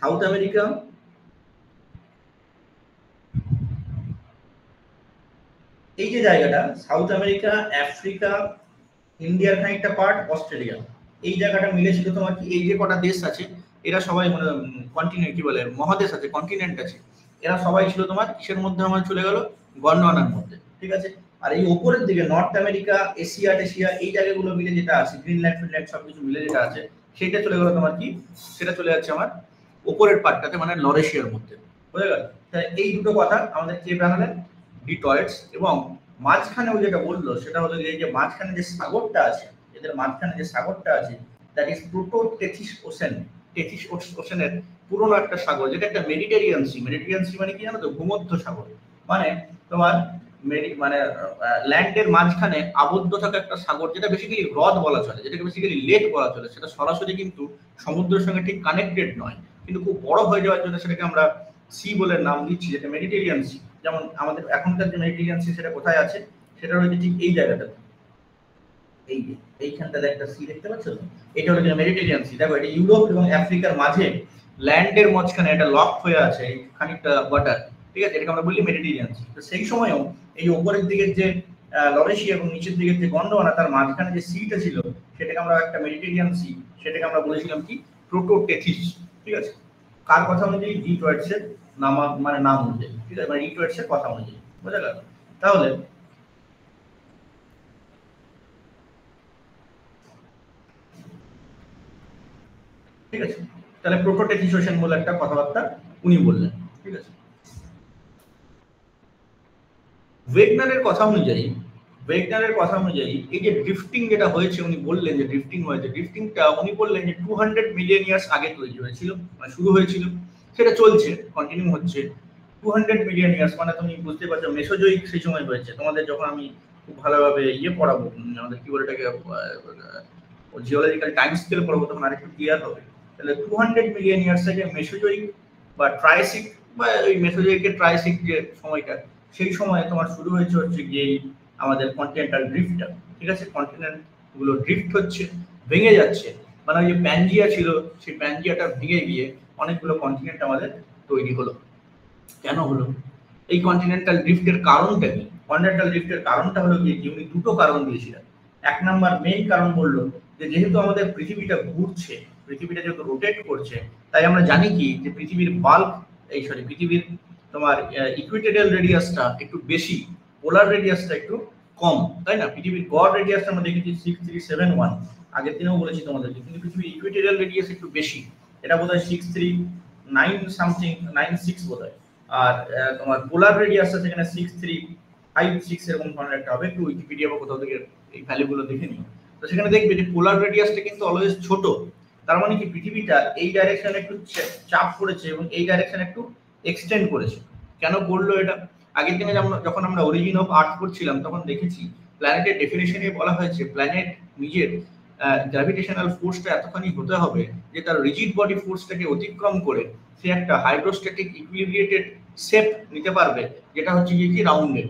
সাউথ আমেরিকা, এই যে জায়গাটা সাউথ আমেরিকা, আফ্রিকা, ইন্ডিয়ার খানিকটা পার্ট, অস্ট্রেলিয়া, এই জায়গাটা মিলেছিল তোমার কি এই যে কটা দেশ আছে, এরা সবাই মানে কন্টিনেন্ট কি বলে মহাদেশ আছে, কন্টিনেন্ট আছে, এরা সবাই ছিল তোমার কিসের মধ্যে আমার চলে গেল, গন্ডোয়ানার মধ্যে। ঠিক আছে, আর এই উপরের দিকে নর্থ আমেরিকা, এশিয়া টেশিয়া, এই জায়গাগুলো মিলে যেটা আছে, গ্রিনল্যান্ড ফিনল্যান্ড সবকিছু মিলে যেটা আছে, সেটা চলে গেল তোমার কি, সেটা চলে যাচ্ছে আমার উপরের পার্টটাতে, মানে লরেশিয়ার মধ্যে। বুঝে গেল? তাহলে এই দুটো কথা আমাদের কে বানালেন? ডি টয়েটস। এবং মাঝখানে ও যেটা বললো সেটা হলো এই যে মাঝখানে যে সাগরটা আছে, এদের মাঝখানে যে সাগরটা আছে, that is proto Tethys ocean. Tethys ওশেনের পুরনো একটা সাগর, যেটা একটা মেডিটেরিয়ান সি। মেডিটেরিয়ান সি মানে কি জানো তো? ভূমধ্য সাগর। মানে তোমার মানে ল্যান্ডের মাঝখানে আবদ্ধ থাকা একটা সাগর, যেটা বেসিক্যালি হ্রদ বলা চলে, যেটাকে বেসিক্যালি লেক বলা চলে। সেটা সরাসরি কিন্তু সমুদ্রের সঙ্গে ঠিক কানেক্টেড নয়, কিন্তু খুব বড় হয়ে যাওয়ার জন্য সেটাকে আমরা সি বলে নাম দিচ্ছি, যেটা মেডিটেরিয়ান সি। যেমন আমাদের এখনকার যে মেডিটেরিয়ান সি, সেটা কোথায় আছে? সেটা হচ্ছে ঠিক এই জায়গাটাতে, এই এইখানটাতে একটা সি দেখতে পাচ্ছ, এটা হলো মেডিটেরিয়ান সি। দেখো এটা ইউরোপ এবং আফ্রিকার মাঝে ল্যান্ডের মাঝখানে এটা লক হয়ে আছে খানিকটা ওয়াটার, ঠিক আছে, এটাকে আমরা বলি মেডিটেরিয়ান সি। তো সেই সময়ও এই উপরের দিকের যে লরেশিয়া এবং নিচের দিকের যে গন্ডোয়ানা তার মাঝখানে যে সিটা ছিল সেটাকে আমরা একটা মেডিটেরিয়ান সি, সেটাকে আমরা বলেছিলাম কি প্রোটোটেথিস, ঠিক আছে। কার কথা অনুযায়ী? ডিটয়েটসের নাম, মানে নাম অনুযায়ী, ঠিক আছে, মানে ডিটয়েটসের কথা অনুযায়ী, বুঝা গেল? তাহলে ঠিক আছে, তাহলে প্রোটোটেথিস ওশেন বলে একটা কথাবার্তা উনি বললেন, ঠিক আছে। ওয়েগনারের কথা অনুযায়ী এই যে ড্রিফটিং যেটা হয়েছে, উনি বললেন যে ড্রিফটিং হয়েছে, ড্রিফটিংটা উনি বললেন যে 200 মিলিয়ন ইয়ার্স আগে তৈরি হয়েছিল, মানে শুরু হয়েছিল, সেটা চলছে, কন্টিনিউ হচ্ছে 200 মিলিয়ন ইয়ার্স, মানে তুমি বুঝতে পারছো মেসোজোইক সেই সময় হয়েছে। তোমাদের যখন আমি খুব ভালোভাবে পড়াবো, আমাদের কি বলে এটাকে জিওলজিক্যাল টাইম স্কেল পড়াবো, তখন আরেকটু ক্লিয়ার হবে। তাহলে 200 মিলিয়ন ইয়ার্স থেকে মেসোজোইক বা ট্রাইসিক, বা ওই মেসোজোইকের ট্রাইসিক যে সময়টা, সেই সময় তোমার শুরু হয়েছে হচ্ছে গিয়ে আমাদের কন্টিনেন্টাল ড্রিফটটা, ঠিক আছে। কন্টিনেন্ট গুলো ড্রিফট হচ্ছে, ভেঙে যাচ্ছে, মানে ওই যে প্যানজিয়া ছিল সেই প্যানজিয়াটা ভেঙে গিয়ে অনেকগুলো কন্টিনেন্ট আমাদের তৈরি হলো। কেন হলো? এই কন্টিনেন্টাল ড্রিফটের কারণটা কি? কন্টিনেন্টাল ড্রিফটের কারণটা হলো কি, উনি দুটো কারণ দিয়েছিলেন। এক নাম্বার মেইন কারণ বললো যে যেহেতু আমাদের পৃথিবীটা ঘুরছে, পৃথিবীটা যেহেতু রোটেট করছে, তাই আমরা জানি কি যে পৃথিবীর বাল্ক, পৃথিবীর তোমার ইকুইটোরিয়াল রেডিয়াসটা একটু বেশি, পোলার রেডিয়াসটা একটু কম, তাই না? পৃথিবীর গড় রেডিয়াসটা আমরা দেখেছি 6371, আগের দিনেও বলেছি তোমাদেরকে, কিন্তু পৃথিবীর ইকুইটোরিয়াল রেডিয়াস একটু বেশি, এটা বোধহয় 639 সামথিং 96 বোধহয়। আর তোমার পোলার রেডিয়াসটা সেখানে 6356 এরকম ধরনের একটা হবে, একটু উইকিপিডিয়া বা কোথাও থেকে এই ভ্যালুগুলো দেখে নিও। তো সেখানে দেখবে যে পোলার রেডিয়াসটা কিন্তু অলওয়েজ ছোট, তার মানে কি পৃথিবীটা এই ডাইরেকশনে একটু চাপ পড়েছে এবং এই ডাইরেকশনে একটু এক্সটেন্ড করেছে। কেন করলো এটা? আগের দিনে যখন আমরা অরিজিন অফ আর্থ পড়ছিলাম তখন দেখেছি প্ল্যানেটের ডেফিনেশনে বলা হয়েছে প্ল্যানেট নিজের গ্র্যাভিটেশনাল ফোর্সটা এতখানি হতে হবে যে তার রিজিড বডি ফোর্সটাকে অতিক্রম করে সে একটা হাইড্রোস্ট্যাটিক ইকুইলিব্রিয়েটেড শেপ নিতে পারবে, যেটা হচ্ছে কি রাউন্ডেড,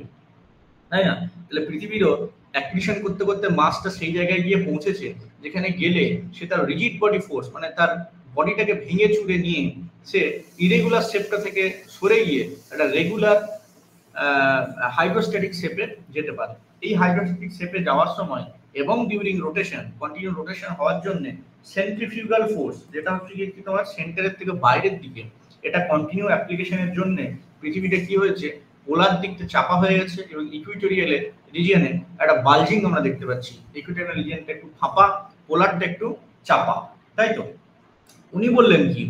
তাই না? তাহলে পৃথিবীরও অ্যাক্টিভেশন করতে করতে মাসটা সেই জায়গায় গিয়ে পৌঁছেছে যেখানে গেলে সে তার রিজিড বডি ফোর্স, মানে তার বডিটাকে ভেঙে চুরে নিয়ে সে ইরেগুলার শেপটা থেকে সরে গিয়ে একটা রেগুলার হাইড্রোস্ট্যাটিক শেপে যেতে পারে। এই হাইড্রোস্ট্যাটিক শেপে যাওয়ার সময় এবং ডিউরিং রোটেশন, কন্টিনিউ রোটেশন হওয়ার জন্য সেন্ট্রিফিউগাল ফোর্স, যেটা হচ্ছে কি তোমার সেন্টারের থেকে বাইরের দিকে, এটা কন্টিনিউ অ্যাপ্লিকেশনের জন্য পৃথিবীটা কি হয়েছে, পোলার দিকটা চাপা হয়ে গেছে এবং ইকুইটোরিয়ালে রিজিয়নে একটা বালজিং আমরা দেখতে পাচ্ছি। ইকুইটোরিয়াল রিজিয়নটা একটু ফাঁপা, পোলারটা একটু চাপা, তাই তো? উনি বললেন কি,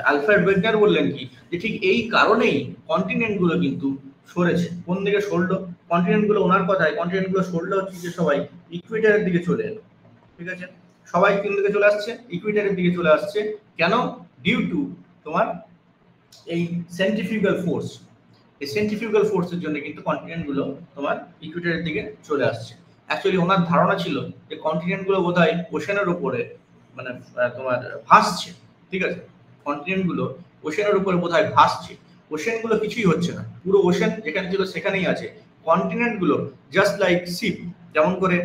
আলফ্রেড ওয়েগনার বললেন কি, যে ঠিক এই কারণেই কন্টিনেন্ট গুলো কিন্তু সরেছে। কোন দিকে সরলো? কন্টিনেন্ট গুলো, ওনার কথায় কন্টিনেন্ট গুলো সরলো হচ্ছে যে সবাই ইকুইটারের দিকে চলে এলো, ঠিক আছে। সবাই কোন দিকে চলে আসছে? ইকুইটারের দিকে চলে আসছে। কেন? ডিউ টু তোমার এই সেন্ট্রিফিউগাল ফোর্স। এই সেন্ট্রিফিউগাল ফোর্সের জন্য কিন্তু কন্টিনেন্ট গুলো তোমার ইকুইটারের দিকে চলে আসছে। অ্যাকচুয়ালি ওনার ধারণা ছিল যে কন্টিনেন্ট গুলো বোধহয় ওশেনের উপরে মানে তোমার ভাসছে, ঠিক আছে। কন্টিনেন্ট গুলো ওশেনের উপরে বোধহয় ভাসছে, ওশেন গুলো কিছুই হচ্ছে না, পুরো ওশেন যেখানে ছিল সেখানেই আছে। কন্টিনেন্ট গুলো জাস্ট লাইক শিপ, যেমন করে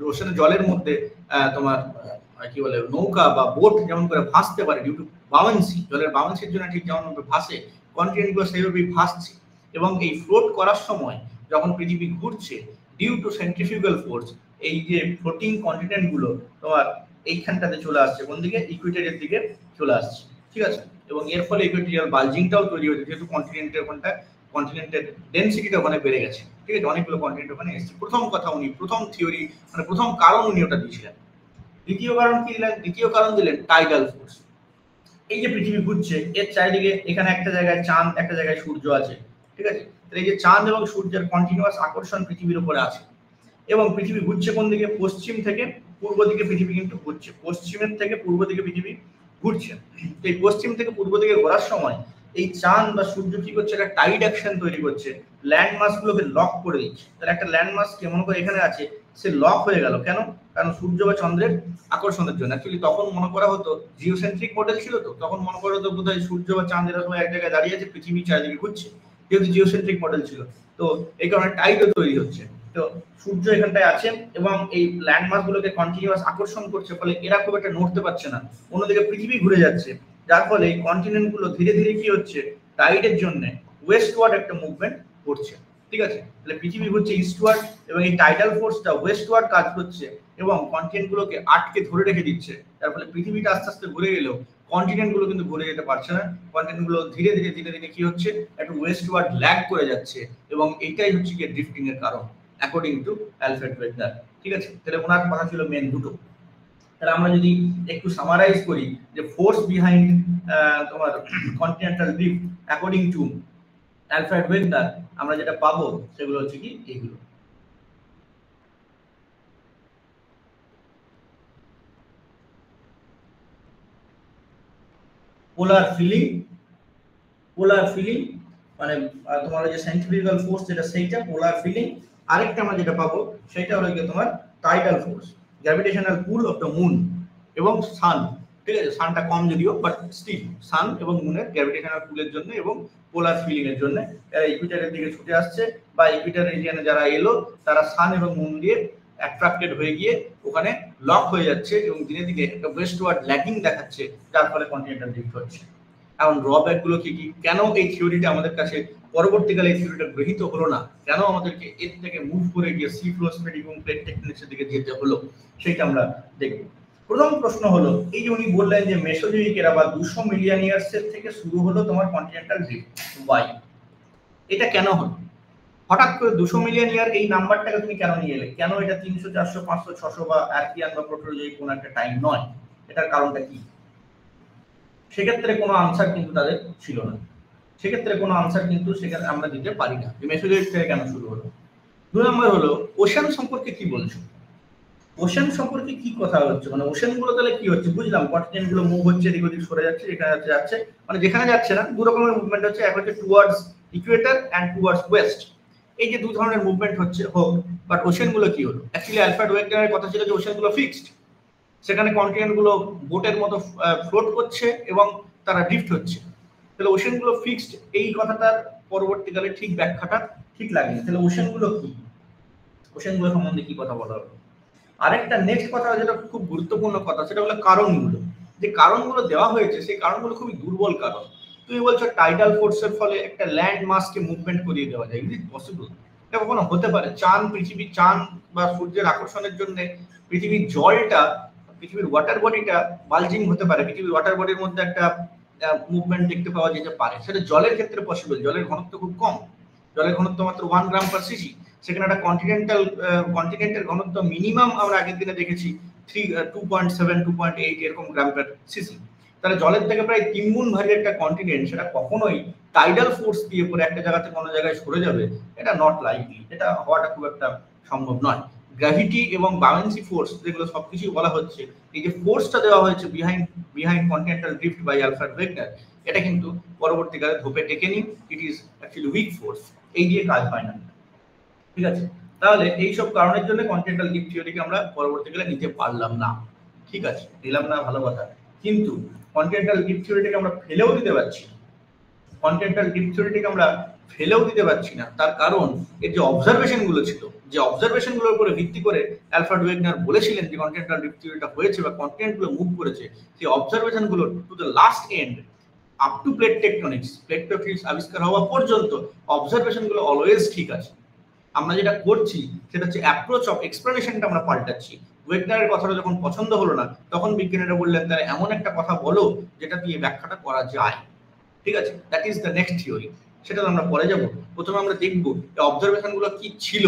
ওশেনের জলের মধ্যে তোমার কি বলে নৌকা বা বোট যেমন করে ভাসতে পারে ডিউ টু বাউন্সি, জলের বাউন্সির জন্য ঠিক যেমন ভাসে, কন্টিনেন্ট গুলো সেইভাবেই ভাসছে। এবং এই ফ্লোট করার সময় যখন পৃথিবী ঘুরছে ডিউ টু সেন্ট্রিফিউগাল ফোর্স, এই যে ফ্লোটিং কন্টিনেন্ট গুলো তোমার এইখানটাতে চলে আসছে, কোন দিকে? ইকুইটরের দিকে চলে আসছে, ঠিক আছে। এবং এর ফলে ইকুইটোরিয়াল বালজিংটাও তৈরি হয়েছে, যেহেতু কন্টিনেন্টের ডেনসিটিটা ওখানে বেড়ে গেছে, ঠিক আছে, অনেকগুলো কন্টিনেন্ট ওখানে এসেছে। প্রথম কথা উনি, প্রথম থিওরি, মানে প্রথম কারণ উনি ওটা দিয়েছিলেন। দ্বিতীয় কারণ কি দিলেন? দ্বিতীয় কারণ দিলেন টাইডাল ফোর্স। এই যে পৃথিবী ঘুরছে এর চারিদিকে, এখানে একটা জায়গায় চাঁদ, একটা জায়গায় সূর্য আছে, ঠিক আছে। এই যে চাঁদ এবং সূর্যের কন্টিনিউয়াস আকর্ষণ পৃথিবীর উপরে আছে, এবং পৃথিবী ঘুরছে কোন দিকে? পশ্চিম থেকে পূর্ব দিকে পৃথিবী কিন্তু ঘুরছে, পশ্চিমের থেকে পূর্ব দিকে পৃথিবী ঘুরছে। এই পশ্চিম থেকে পূর্ব দিকে ঘোরার সময় এই চাঁদ বা সূর্য কি করছে? একটা টাইড অ্যাকশন তৈরি করছে, ল্যান্ডমাস গুলোকে লক করে দিচ্ছে। তাহলে একটা ল্যান্ডমাস কেমন করে এখানে আছে, সে লক হয়ে গেল। কেন? কারণ সূর্য বা চন্দ্রের আকর্ষণের জন্য। অ্যাকচুয়ালি তখন মনে করা হতো জিওসেন্ট্রিক মডেল ছিল, তো তখন মনে করা হতো বোধহয় সূর্য বা চাঁদ এরা সবাই এক জায়গায় দাঁড়িয়ে আছে, পৃথিবী চারিদিকে ঘুরছে, যেহেতু জিওসেন্ট্রিক মডেল ছিল। তো এই কারণে টাইডও তৈরি হচ্ছে। তো সূর্য এখানটায় আছে এবং এই ল্যান্ডমাস গুলোকে কন্টিনিউয়াস আকর্ষণ করছে, ফলে এরা খুব একটা নড়তে পারছে না। অন্যদিকে পৃথিবী ঘুরে যাচ্ছে, যার ফলে এই কন্টিনেন্ট গুলো ধীরে ধীরে কি হচ্ছে, টাইডের জন্য ওয়েস্টওয়ার্ড একটা মুভমেন্ট করছে। ঠিক আছে, তাহলে পৃথিবী হচ্ছে ইস্টওয়ার্ড এবং এই টাইডাল ফোর্সটা ওয়েস্টওয়ার্ড কাজ করছে এবং কন্টিনেন্ট গুলোকে আটকে ধরে রেখে দিচ্ছে। তার ফলে পৃথিবীটা আস্তে আস্তে ঘুরে গেলেও কন্টিনেন্ট গুলো কিন্তু ঘুরে যেতে পারছে না। কন্টিনেন্ট গুলো ধীরে ধীরে কি হচ্ছে, একটু ওয়েস্টওয়ার্ড ল্যাগ করে যাচ্ছে এবং এইটাই হচ্ছে কি ড্রিফটিং এর কারণ অ্যাকর্ডিং টু অ্যালফ্রেড ওয়েগনার। ঠিক আছে, তাহলে ওনার কথা ছিল মেন দুটো। তাহলে আমরা যদি একটু সামারাইজ করি যে ফোর্স বিহাইন্ড তোমার continental drift according to Alfred Wegener, আমরা যেটা পাবো সেগুলো হচ্ছে কি এইগুলো। পোলার ফিলিং মানে তোমার যে সেন্ট্রিফিউগাল ফোর্স যেটা সেইটা পোলার ফিলিং। আরেকটা আমরা যেটা পাবো সেটা হলো কি তোমার tidal force, gravitational pool of the moon এবং সান। ঠিক আছে, সানটা কম যদিও বাট স্টিল সান এবং মুনের গ্র্যাভিটেশনাল পুলের জন্য এবং পোলার ফিলিং এর জন্য এরা ইকুইটরের দিকে ছুটে আসছে বা ইকুইটর রিজিয়নে যারা এলো তারা সান এবং মুন দিয়ে অ্যাট্রাক্টেড হয়ে গিয়ে ওখানে লক হয়ে যাচ্ছে এবং ধীরে ধীরে একটা ওয়েস্টওয়ার্ড ল্যাগিং দেখাচ্ছে, যার ফলে কন্টিনেন্টাল ড্রিফট হচ্ছে। এখন ড্রব্যাক গুলো কি কি, কেন এই থিওরিটা আমাদের কাছে পরবর্তীকালে এই থিওরিটা গৃহীত হলো না, কেন আমাদেরকে এর থেকে মুভ করে গিয়ে সি ফ্লো স্প্রেডিং এবং প্লেট টেকটনিক্সের দিকে যেতে হলো, সেটা আমরা দেখব। প্রথম প্রশ্ন হলো এই যে উনি বললেন যে মেসোজোইক এরা বা 200 মিলিয়ন ইয়ার্স এর থেকে শুরু হলো তোমার কন্টিনেন্টাল ড্রিফট। ওয়াই, এটা কেন হলো? হঠাৎ করে 200 মিলিয়ন ইয়ার এই নাম্বারটাকে তুমি কেন নিয়ে এলে? কেন এটা 300 400 500 600 বা আর্কিয়ান বা প্রোটোজোইক কোন একটা টাইম নয়? এটার কারণটা কি? সেক্ষেত্রে কোনো আনসার কিন্তু তাদের ছিল না। সেক্ষেত্রে কোনো আনসার কিন্তু সেখানে আমরা দিতে পারি না যে মেসোজোইক থেকে কেন শুরু হলো। 2 নম্বর হলো ওশান সম্পর্কে কি বলছো? ওশান সম্পর্কে কি কথা হচ্ছে, মানে ওশান গুলো তাহলে কি হচ্ছে? বুঝলাম কন্টিনেন্ট গুলো মুভ হচ্ছে, এদিক ওদিক সরে যাচ্ছে, যেখানে যাচ্ছে মানে যেখানে যাচ্ছে না, দু রকমের মুভমেন্ট হচ্ছে, এক হচ্ছে towards equator and towards west. এই যে দু ধরনের মুভমেন্ট হচ্ছে হোক, বাট ওশান গুলো কি হলো? অ্যাকচুয়ালি অ্যালফ্রেড ওয়েগনারের কথা ছিল যে ওশান গুলো ফিক্সড, সেখানে কন্টিনেন্ট গুলো বোটের মতো ফ্লোট করছে এবং তারা ড্রিফট হচ্ছে। তাহলে ওশান গুলো ফিক্সড, এই কথাটার পরবর্তীকালে ঠিক ব্যাখ্যাটা ঠিক লাগেনি। তাহলে ওশান গুলো কি, ওশান গুলো সম্বন্ধে কি কথা বলা হলো? আরেকটা নেক্সট কথা যেটা খুব গুরুত্বপূর্ণ কথা, সেটা হলো কারণগুলো। যে কারণগুলো দেওয়া হয়েছে সেই কারণগুলো খুবই দুর্বল কারণ। তুমি বলছো টাইডাল ফোর্সের ফলে একটা ল্যান্ড মাসকে মুভমেন্ট করিয়ে দেওয়া যায়, ইজ ইট পসিবল? এটা কখনো হতে পারে? চাঁদ বা সূর্যের আকর্ষণের জন্য পৃথিবীর জলটা, পৃথিবীর ওয়াটার বডিটা বালজিং হতে পারে, পৃথিবীর ওয়াটার বডির মধ্যে একটা মুভমেন্ট দেখতে পাওয়া যেতে পারে। সেটা জলের ক্ষেত্রে পসিবল। জলের ঘনত্ব খুব কম, জলের ঘনত্ব মাত্র 1 গ্রাম পার সিসি। সেখানে একটা কন্টিনেন্টের ঘনত্ব মিনিমাম আমরা আগের দিনে দেখেছি 2.7 2.8 এরকম গ্রাম পার সিসি। তাহলে জলের থেকে প্রায় 3 গুণ ভারী একটা কন্টিনেন্ট, সেটা কখনোই টাইডাল ফোর্স দিয়ে পরে একটা জায়গা থেকে অন্য জায়গায় সরে যাবে, এটা নট লাইকলি, এটা হওয়াটা খুব একটা সম্ভব নয়। গ্র্যাভিটি এবং বাউন্সি ফোর্স যেগুলো সবকিছু বলা হচ্ছে, এই যে ফোর্সটা দেওয়া হয়েছে behind continental drift by Alfred Wegener, এটা কিন্তু পরবর্তীকালে ধোপে টেকেনি। It is actually weak force, এই দিয়ে কাজ হয় না। ঠিক আছে, তাহলে এইসব কারণের জন্য কন্টিনেন্টাল ড্রিফট থিওরিকে আমরা পরবর্তীকালে নিতে পারলাম না। ঠিক আছে, নিলাম না, ভালো কথা, কিন্তু কন্টিনেন্টাল ড্রিফট থিওরিটাকে আমরা ফেলেও দিতে পারছি না। কন্টিনেন্টাল ড্রিফট থিওরিটাকে আমরা ফেলেও দিতে পারছি না, তার কারণ এর যে অবজারভেশন গুলো ছিল, যে অবজারভেশন গুলোর উপরে ভিত্তি করে অ্যালফ্রেড ওয়েগনার বলেছিলেন যে কন্টিনেন্টাল ড্রিফট থিওরিটা হয়েছে বা কন্টিনেন্ট গুলো মুভ করেছে, সেই অবজারভেশন গুলো to the last end up to plate tectonics আবিষ্কার হওয়া পর্যন্ত অবজারভেশন গুলো অলওয়েজ ঠিক আছে। আমরা যেটা করছি সেটা হচ্ছে অ্যাপ্রোচ অফ এক্সপ্লেনেশনটা আমরা পাল্টাচ্ছি। ওয়েগনারের কথাটা যখন পছন্দ হলো না, তখন বিজ্ঞানীরা বললেন তাহলে এমন একটা কথা বলো যেটা দিয়ে ব্যাখ্যাটা করা যায়। ঠিক আছে, that is the next theory, সেটা আমরা পরে যাব। প্রথমে আমরা দেখবো এই অবজারভেশন গুলো কি ছিল।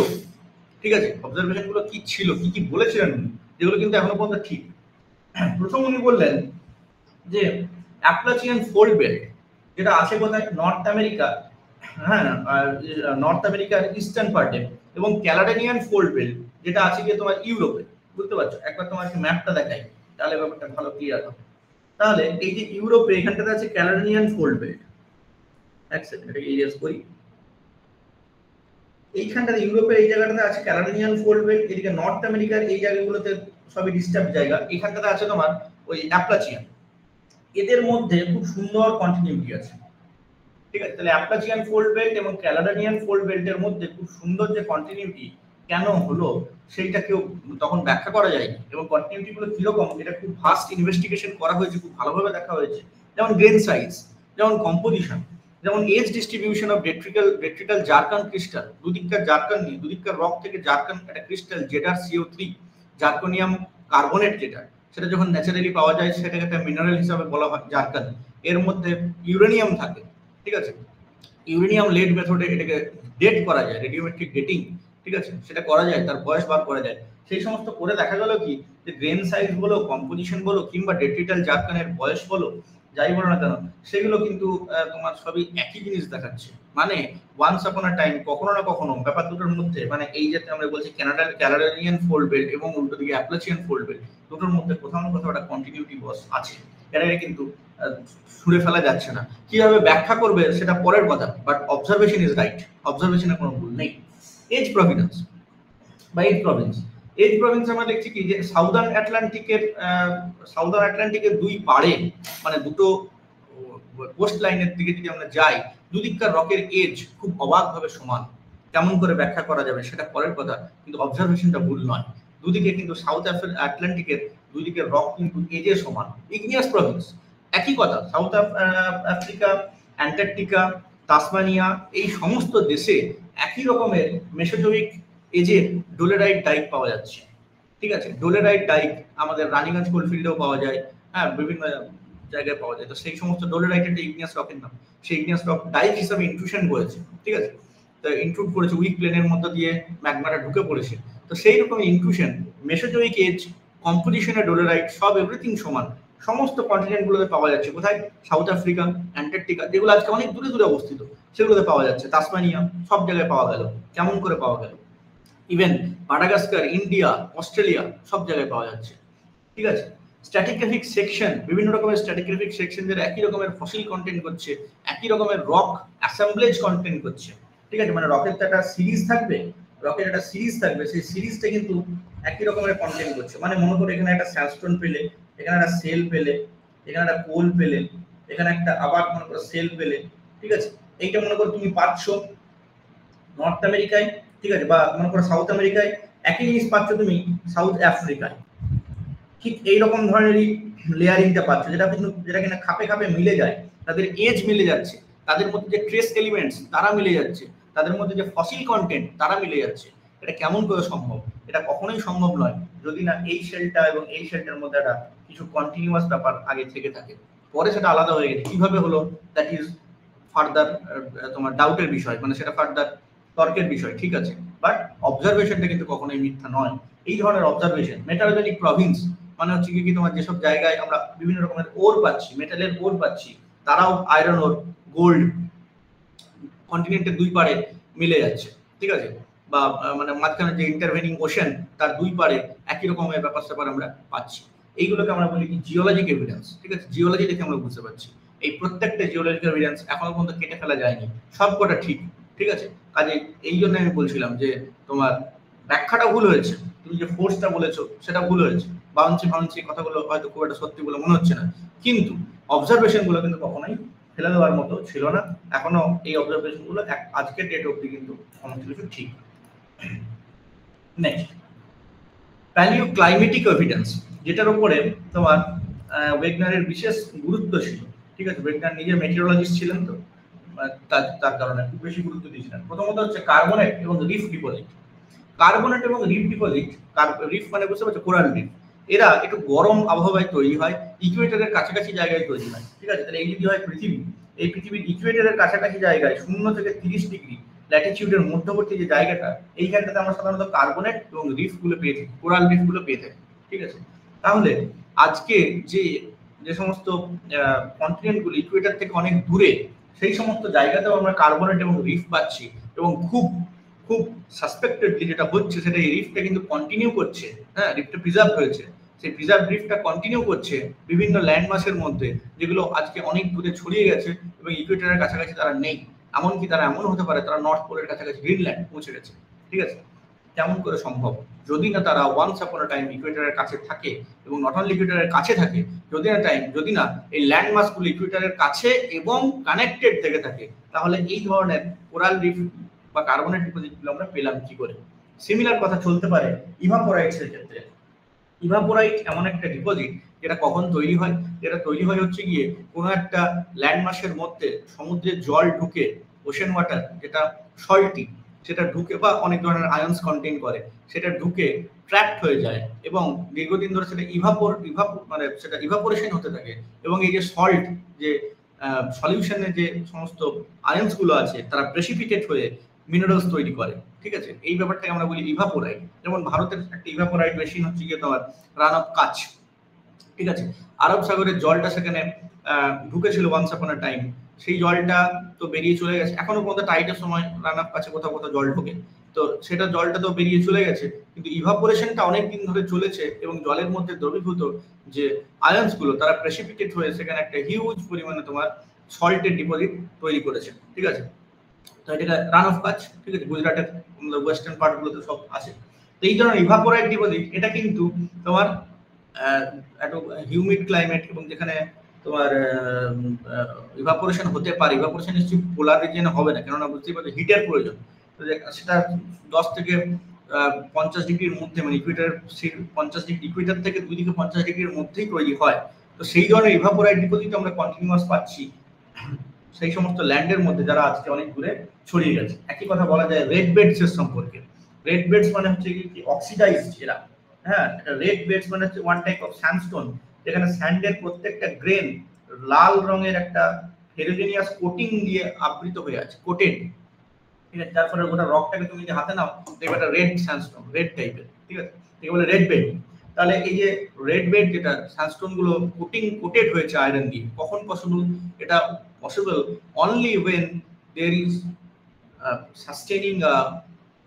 ঠিক আছে, অবজারভেশন গুলো কি ছিল, কি কি বলেছিলেন উনি, যেগুলো কিন্তু এখনো পর্যন্ত ঠিক। প্রথম উনি বললেন যে অ্যাপ্লাচিয়ান ফোল্ড বেল্ট যেটা আছে কোথায়, নর্থ আমেরিকা, হ্যাঁ, নর্থ আমেরিকার ইস্টার্ন পার্টে, এবং ক্যালাডেনিয়ান ফোল্ড বেল্ট যেটা আছে গিয়ে তোমার ইউরোপে। বুঝতে পারছো? একবার তোমাকে ম্যাপটা দেখাই, তাহলে ব্যাপারটা ভালো ক্লিয়ার হবে। তাহলে এই যে ইউরোপে এখানটাতে আছে ক্যালাডেনিয়ান ফোল্ড বেল্ট, এক সেকেন্ড এটাকে ইরেজ করি। এইখানটাতে ইউরোপের এই জায়গাটাতে আছে ক্যালাডেনিয়ান ফোল্ড বেল্ট, এদিকে নর্থ আমেরিকার এই জায়গাগুলোতে সবই ডিস্টার্ব জায়গা, এখানটাতে আছে তোমার ওই অ্যাপ্লাচিয়ান। এদের মধ্যে খুব সুন্দর কন্টিনিউটি আছে। ঠিক আছে, তাহলে অ্যাপ্লাচিয়ান ফোল্ড বেল্ট এবং ক্যালাডেনিয়ান ফোল্ড বেল্টের মধ্যে খুব সুন্দর যে কন্টিনিউটি কেন হলো সেইটা কেউ তখন ব্যাখ্যা করা যায়নি, এবং কন্টিনিউটি গুলো কিরকম এটা খুব ফাস্ট ইনভেস্টিগেশন করা হয়েছে, খুব ভালোভাবে দেখা হয়েছে, যেমন গ্রেন সাইজ, যেমন কম্পোজিশন, যেমন age distribution of detrital zircon crystal, দুদিককার জারকান নিয়ে দুদিককার রক থেকে জারকান একটা ক্রিস্টাল ZrCO3 জার্কোনিয়াম কার্বনেট যেটা, সেটা যখন ন্যাচারালি পাওয়া যায় সেটাকে একটা মিনারেল হিসাবে বলা হয় জারকান। এর মধ্যে ইউরেনিয়াম থাকে, ঠিক আছে। ইউরেনিয়াম লেড মেথডে এটাকে ডেট করা যায়, রেডিওমেট্রিক ডেটিং, ঠিক আছে, সেটা করা যায়, তার বয়স বার করা যায়। সেই সমস্ত করে দেখা গেল কি যে গ্রেন সাইজ বলো, কম্পোজিশন বলো, কিংবা ডেট্রিটাল জারকানের বয়স বলো, যাই বলো না কেন, সেগুলো কিন্তু তোমার সবই একই জিনিস দেখাচ্ছে। মানে ওয়ান্স আপন আ টাইম, কখনো না কখনো ব্যাপার দুটোর মধ্যে, মানে এই যে আমরা বলছি ক্যানাডিয়ান ফোল্ড বেল্ট এবং উল্টো দিকে অ্যাপ্লাচিয়ান ফোল্ড বেল্ট, দুটোর মধ্যে কোথাও না কোথাও একটা কন্টিনিউটি বস আছে, এটাকে কিন্তু ছুঁড়ে ফেলা যাচ্ছে না। কিভাবে ব্যাখ্যা করবে সেটা পরের কথা, বাট অবজারভেশন ইজ রাইট, অবজারভেশনে কোনো ভুল নেই। এজ প্রভিডেন্স বা এজ প্রভিন্স, এজ প্রভিন্স আমরা দেখছি কি যে সাউদার্ন আটলান্টিকের দুই পাড়ে, মানে দুটো কোস্ট লাইনের দিকে যদি আমরা যাই, দুদিককার রকের এজ খুব অবাকভাবে সমান। কেমন করে ব্যাখ্যা করা যাবে সেটা পরের কথা, কিন্তু অবজারভেশনটা ভুল নয়। দুদিকে কিন্তু সাউথ আটলান্টিকের দুদিকে রক কিন্তু এজে সমান। ইগনিয়াস প্রভিন্স একই কথা, সাউথ আফ্রিকা, অ্যান্টার্কটিকা, তাসমানিয়া, এই সমস্ত দেশে একই রকমের মেসোজোইক এজের ডোলেরাইট ডাইক পাওয়া যাচ্ছে, ঠিক আছে। ডোলেরাইট ডাইক আমাদের রানীগঞ্জ কোলফিল্ডেও পাওয়া যায়, হ্যাঁ, বিভিন্ন জায়গায় পাওয়া যায়। তো সেই সমস্ত ডোলেরাইটের ইগনিয়াস রকের নাম, সেই ইগনিয়াস রক ডাইক হিসাবে ইনট্রুশন করেছে, ঠিক আছে। তো ইনট্রুড করেছে, উইক প্লেনের মধ্যে দিয়ে ম্যাগমাটা ঢুকে পড়েছে। তো সেই রকম ইনট্রুশন, মেসোজোইক এজ, কম্পোজিশনে ডোলেরাইট, সব এভরিথিং সমান সমস্ত কন্টিনেন্টগুলোতে পাওয়া যাচ্ছে। কোথায়? সাউথ আফ্রিকা, অ্যান্টার্কটিকা, যেগুলো আজকে অনেক দূরে দূরে অবস্থিত, সেগুলোতে পাওয়া যাচ্ছে। তাসমানিয়া, সব জায়গায় পাওয়া গেল। কেমন করে পাওয়া গেল? ইভেন মাদাগাস্কার, ইন্ডিয়া, অস্ট্রেলিয়া, সব জায়গায় পাওয়া যাচ্ছে, ঠিক আছে। স্ট্র্যাটিগ্রাফিক সেকশন, বিভিন্ন রকমের স্ট্র্যাটিগ্রাফিক সেকশন যারা একই রকমের ফসিল কন্টেন্ট করছে, একই রকমের রক অ্যাসেম্বলেজ কন্টেন্ট করছে, ঠিক আছে। মানে রকের তো একটা সিরিজ থাকবে, সেই সিরিজটা কিন্তু একই রকমের কন্টেন্ট করছে। মানে মনে করো এখানে একটা স্যান্ডস্টোন পেলে, এখানে একটা সেল পেলে, এখানে একটা কোল পেলে, এখানে একটা আবার মনে করো সেল পেলে, ঠিক আছে। এইটা মনে করো তুমি পাচ্ছ নর্থ আমেরিকায়, ঠিক আছে, বা মনে করো সাউথ আমেরিকায়, একই জিনিস পাচ্ছ তুমি সাউথ আফ্রিকায়। ঠিক এইরকম ধরনেরই লেয়ারিংটা পাচ্ছ, যেটা কিনা খাপে খাপে মিলে যায়, তাদের এজ মিলে যাচ্ছে, তাদের মধ্যে যে ট্রেস এলিমেন্টস তারা মিলে যাচ্ছে, তাদের মধ্যে যে ফসিল কন্টেন্ট তারা মিলে যাচ্ছে। এটা কেমন করে সম্ভব? এটা কখনোই সম্ভব নয় যদি না এই শেলটা এবং এই শেলটার মধ্যে একটা কিছু কন্টিনিউয়াস ব্যাপার আগে থেকে থাকে। পরে সেটা আলাদা হয়ে গেছে, কিভাবে হলো দ্যাট ইজ ফার্দার তোমার ডাউটের বিষয়, মানে সেটা ফার্দার তর্কের বিষয়, ঠিক আছে। বাট অবজারভেশনটা কিন্তু কখনোই মিথ্যা নয়। এই ধরনের অবজারভেশন, মেটালজিক প্রভিন্স মানে হচ্ছে কি তোমার যেসব জায়গায় আমরা বিভিন্ন রকমের ওর পাচ্ছি, মেটালের ওর পাচ্ছি, তারাও আয়রন ওর, গোল্ড কন্টিনেন্টের দুই পারে মিলে যাচ্ছে, ঠিক আছে। বা মানে মাঝখানে যে ইন্টারভেনিং ওশেন, তার দুই পারে একই রকমের ব্যাপার স্যাপার আমরা পাচ্ছি। এইগুলোকে আমরা বলি কি জিওলজিক এভিডেন্স, ঠিক আছে। জিওলজি দেখে আমরা বুঝতে পারছি। এই প্রত্যেকটা জিওলজিক এভিডেন্স এখনো পর্যন্ত কেটে ফেলা যায়নি, সবকটা ঠিক, ঠিক আছে। কাজে এই জন্য আমি বলছিলাম যে তোমার ব্যাখ্যাটা ভুল হয়েছে, তুমি যে ফোর্সটা বলেছো সেটা ভুল হয়েছে, বাউন্সি কথাগুলো হয়তো খুব একটা সত্যি বলে মনে হচ্ছে না, কিন্তু অবজারভেশন গুলো কিন্তু কখনোই ফেলে দেওয়ার মতো ছিল না। এখনো এই অবজারভেশন গুলো আজকের ডেট অবধি কিন্তু সমস্ত কিছু ঠিক। নেক্সট, প্যালিও ক্লাইমেটিক এভিডেন্স, যেটার উপরে তোমার ওয়েগনারের বিশেষ গুরুত্ব ছিল, ঠিক আছে। ওয়েগনার নিজের মেটিওরোলজিস্ট ছিলেন, তো তার কারণে খুব বেশি গুরুত্ব দিয়েছিলেন। প্রথমত হচ্ছে কার্বনেট এবং রিফ ডিপোজিট। কার্বনেট এবং রিফ ডিপোজিট, রিফ মানে বুঝতে পারছো কোরাল রিফ, এরা একটু গরম আবহাওয়ায় তৈরি হয়, ইকুয়েটরের কাছাকাছি জায়গায় তৈরি হয়, ঠিক আছে। তাহলে এই যদি হয় পৃথিবী, এই পৃথিবীর ইকুয়েটরের কাছাকাছি জায়গায় 0 থেকে 30 ডিগ্রি ল্যাটিটিউডের মধ্যবর্তী যে জায়গাটা, এইখানটাতে আমরা সাধারণত কার্বনেট এবং রিফ গুলো পেয়ে থাকি, কোরাল রিফ গুলো পেয়ে থাকি, ঠিক আছে। তাহলে আজকে যে সমস্ত কন্টিনেন্ট গুলো ইকুয়েটর থেকে অনেক দূরে, সেই সমস্ত জায়গাতেও আমরা কার্বনেট এবং রিফ পাচ্ছি, এবং খুব খুব সাসপেক্টেডলি যেটা হচ্ছে সেটা এই রিফটা কিন্তু কন্টিনিউ করছে, হ্যাঁ, রিফটা প্রিজার্ভ হয়েছে, সেই প্রিজার্ভ রিফটা কন্টিনিউ করছে বিভিন্ন ল্যান্ডমাসের মধ্যে, যেগুলো আজকে অনেক দূরে ছড়িয়ে গেছে এবং ইকুয়েটরের কাছাকাছি তারা নেই। এমনকি তারা এমন হতে পারে তারা নর্থ পোলের কাছাকাছি গ্রিনল্যান্ড পৌঁছে গেছে, ঠিক আছে। কেমন করে সম্ভব? যদি না তারা ওয়ান্স আপন আ টাইম ইকুয়েটরের কাছে থাকে, এবং নট অনলি ইকুয়েটরের কাছে থাকে, যদি না এই ল্যান্ডমাসগুলো ইকুয়েটরের কাছে এবং কানেক্টেড থেকে থাকে, তাহলে এই ধরনের কোরাল রিফ বা কার্বনেট ডিপোজিটগুলো আমরা পেলাম কি করে? সিমিলার কথা চলতে পারে ইভাপোরাইটস এর ক্ষেত্রে। ইভাপোরাইট এমন একটা ডিপোজিট যেটা কখন তৈরি হয়? যেটা তৈরি হয় হচ্ছে গিয়ে কোনো একটা ল্যান্ড মাসের মধ্যে সমুদ্রের জল ঢুকে, ওশেন ওয়াটার যেটা সল্টি, সেটা ঢুকে বা অনেক ধরনের আয়ন্স কন্টেইন করে, সেটা ঢুকে ট্র্যাপড হয়ে যায় এবং দীর্ঘদিন ধরে সেটা মানে সেটা ইভাপোরেশন হতে থাকে এবং এই যে সল্ট, যে সলিউশনে যে সমস্ত আয়ন্স গুলো আছে তারা প্রেসিপিটেট হয়ে মিনারেলস তৈরি করে। ঠিক আছে, এই ব্যাপারটাকে আমরা বলি ইভাপোরাইট। যেমন ভারতের একটা ইভাপোরাইট মেশিন হচ্ছে গিয়ে তোমার রান অফ কাচ। ঠিক আছে, আরব সাগরের জলটা সেখানে ঢুকেছিল ওয়ান্স আপন আ টাইম, সেই জলটা তো বেরিয়ে চলে গেছে। এখনো পর্যন্ত টাইটের সময় রান অফ কাছে কোথাও কোথাও জল ঢোকে, তো সেটা জলটা তো বেরিয়ে চলে গেছে, কিন্তু ইভাপোরেশনটা অনেক দিন ধরে চলেছে এবং জলের মধ্যে দ্রবীভূত যে আয়ন্স গুলো তারা প্রেসিপিটেট হয়ে সেখানে একটা হিউজ পরিমাণে তোমার সল্টের ডিপোজিট তৈরি করেছে। ঠিক আছে, তো এটা রান অফ কাচ। ঠিক আছে, গুজরাটের ওয়েস্টার্ন পার্ট গুলোতে সব আছে। তো এই ধরনের ইভাপোরাইট ডিপোজিট, এটা কিন্তু তোমার একটা হিউমিড ক্লাইমেট এবং যেখানে তোমার ইভাপোরেশন হতে পারে, ইভাপোরেশন নিশ্চয়ই পোলার রিজিয়নে হবে না, কেননা বুঝতেই পারছো হিটের প্রয়োজন। সেটা 10 থেকে 50 ডিগ্রির মধ্যে, মানে ইকুয়েটার 50 ডিগ্রি, ইকুয়েটার থেকে 2 থেকে 50 ডিগ্রির মধ্যেই তৈরি হয়। তো সেই ধরনের ইভাপোরাইট ডিপোজিট আমরা কন্টিনিউয়াস পাচ্ছি সেই সমস্ত ল্যান্ডের মধ্যে যারা আজকে অনেক দূরে ছড়িয়ে গেছে। একই কথা বলা যায় রেড বেডস এর সম্পর্কে। রেড বেডস মানে হচ্ছে কি অক্সিডাইজড এরা। হ্যাঁ, রেড বেডস মানে হচ্ছে ওয়ান টাইপ অফ স্যান্ডস্টোন, যেখানে স্যান্ডের প্রত্যেকটা গ্রেন লাল রঙের একটা হেটেরোজেনিয়াস কোটিং দিয়ে আবৃত হয়ে আছে, কোটেড। ঠিক আছে, যার ফলে গোটা রকটাকে তুমি যদি হাতে নাও দেখবে একটা রেড স্যান্ডস্টোন, রেড টাইপের। ঠিক আছে, একে বলে রেড বেড। তাহলে এই যে রেড বেড, যেটা স্যান্ডস্টোন গুলো কোটেড হয়েছে আয়রন দিয়ে, কখন পসিবল? এটা possible only when there is sustaining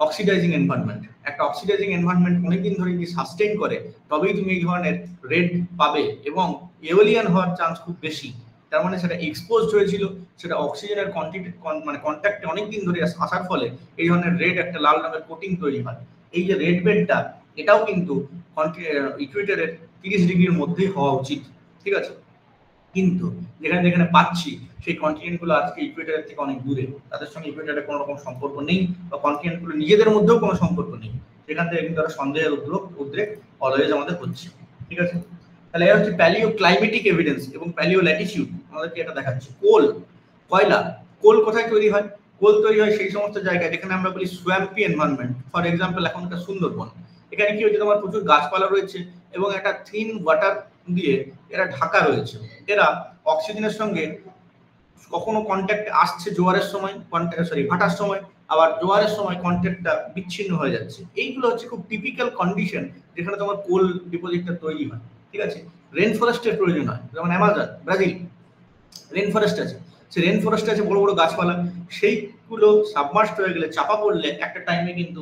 oxidising environment. একটা অক্সিডাইজিং এনভায়রনমেন্ট অনেকদিন ধরে যদি সাস্টেইন করে, তবেই তুমি এই ধরনের রেড পাবে এবং এওলিয়ান হওয়ার চান্স খুব বেশি। তার মানে সেটা এক্সপোজড হয়েছিল, সেটা অক্সিজেনের কোয়ান্টিটি মানে কন্ট্যাক্টে অনেকদিন ধরে আসার ফলে এই ধরনের রেড একটা লাল রঙের কোটিং তৈরি হয়। এই যে রেড বেডটা, এটাও কিন্তু ইকুয়েটরের 30 ডিগ্রির মধ্যেই হওয়া উচিত। ঠিক আছে, কিন্তু যেখানে যেখানে পাচ্ছি সেই কন্টিনেন্ট গুলো আজকে ইকুয়েটরের থেকে অনেক দূরে, তাদের সঙ্গে ইকুয়েটরের কোনো রকম সম্পর্ক নেই, বা কন্টিনেন্ট গুলো নিজেদের মধ্যেও কোনো সম্পর্ক নেই। সেখান থেকে কিন্তু একটা সন্দেহের উদ্রেক অলওয়েজ আমাদের হচ্ছে। ঠিক আছে, তাহলে এটা হচ্ছে প্যালিও ক্লাইমেটিক এভিডেন্স এবং প্যালিও ল্যাটিটিউড আমাদেরকে এটা দেখাচ্ছে। কোল, কয়লা, কোল কোথায় তৈরি হয়? কোল তৈরি হয় সেই সমস্ত জায়গায় যেখানে আমরা বলি সোয়াম্পি এনভায়রনমেন্ট। ফর এক্সাম্পল এখনকার সুন্দরবন, এখানে কি হচ্ছে, তোমার প্রচুর গাছপালা রয়েছে এবং একটা থিন ওয়াটার দিয়ে এরা ঢাকা রয়েছে। এরা অক্সিজেনের সঙ্গে কখনো কন্ট্যাক্ট আসছে জোয়ারের সময়, ভাটার সময়, আবার জোয়ারের সময় কন্ট্যাক্টটা বিচ্ছিন্ন হয়ে যাচ্ছে। এইগুলো হচ্ছে খুব টিপিক্যাল কন্ডিশন যেখানে তোমার কোল ডিপোজিটটা তৈরি হয়। ঠিক আছে, রেন ফরেস্টের প্রয়োজন হয়, যেমন অ্যামাজন, ব্রাজিল রেন ফরেস্ট আছে, সেই রেন ফরেস্ট আছে বড় বড় গাছপালা, সেইগুলো সাবমার্সড হয়ে গেলে, চাপা পড়লে একটা টাইমে কিন্তু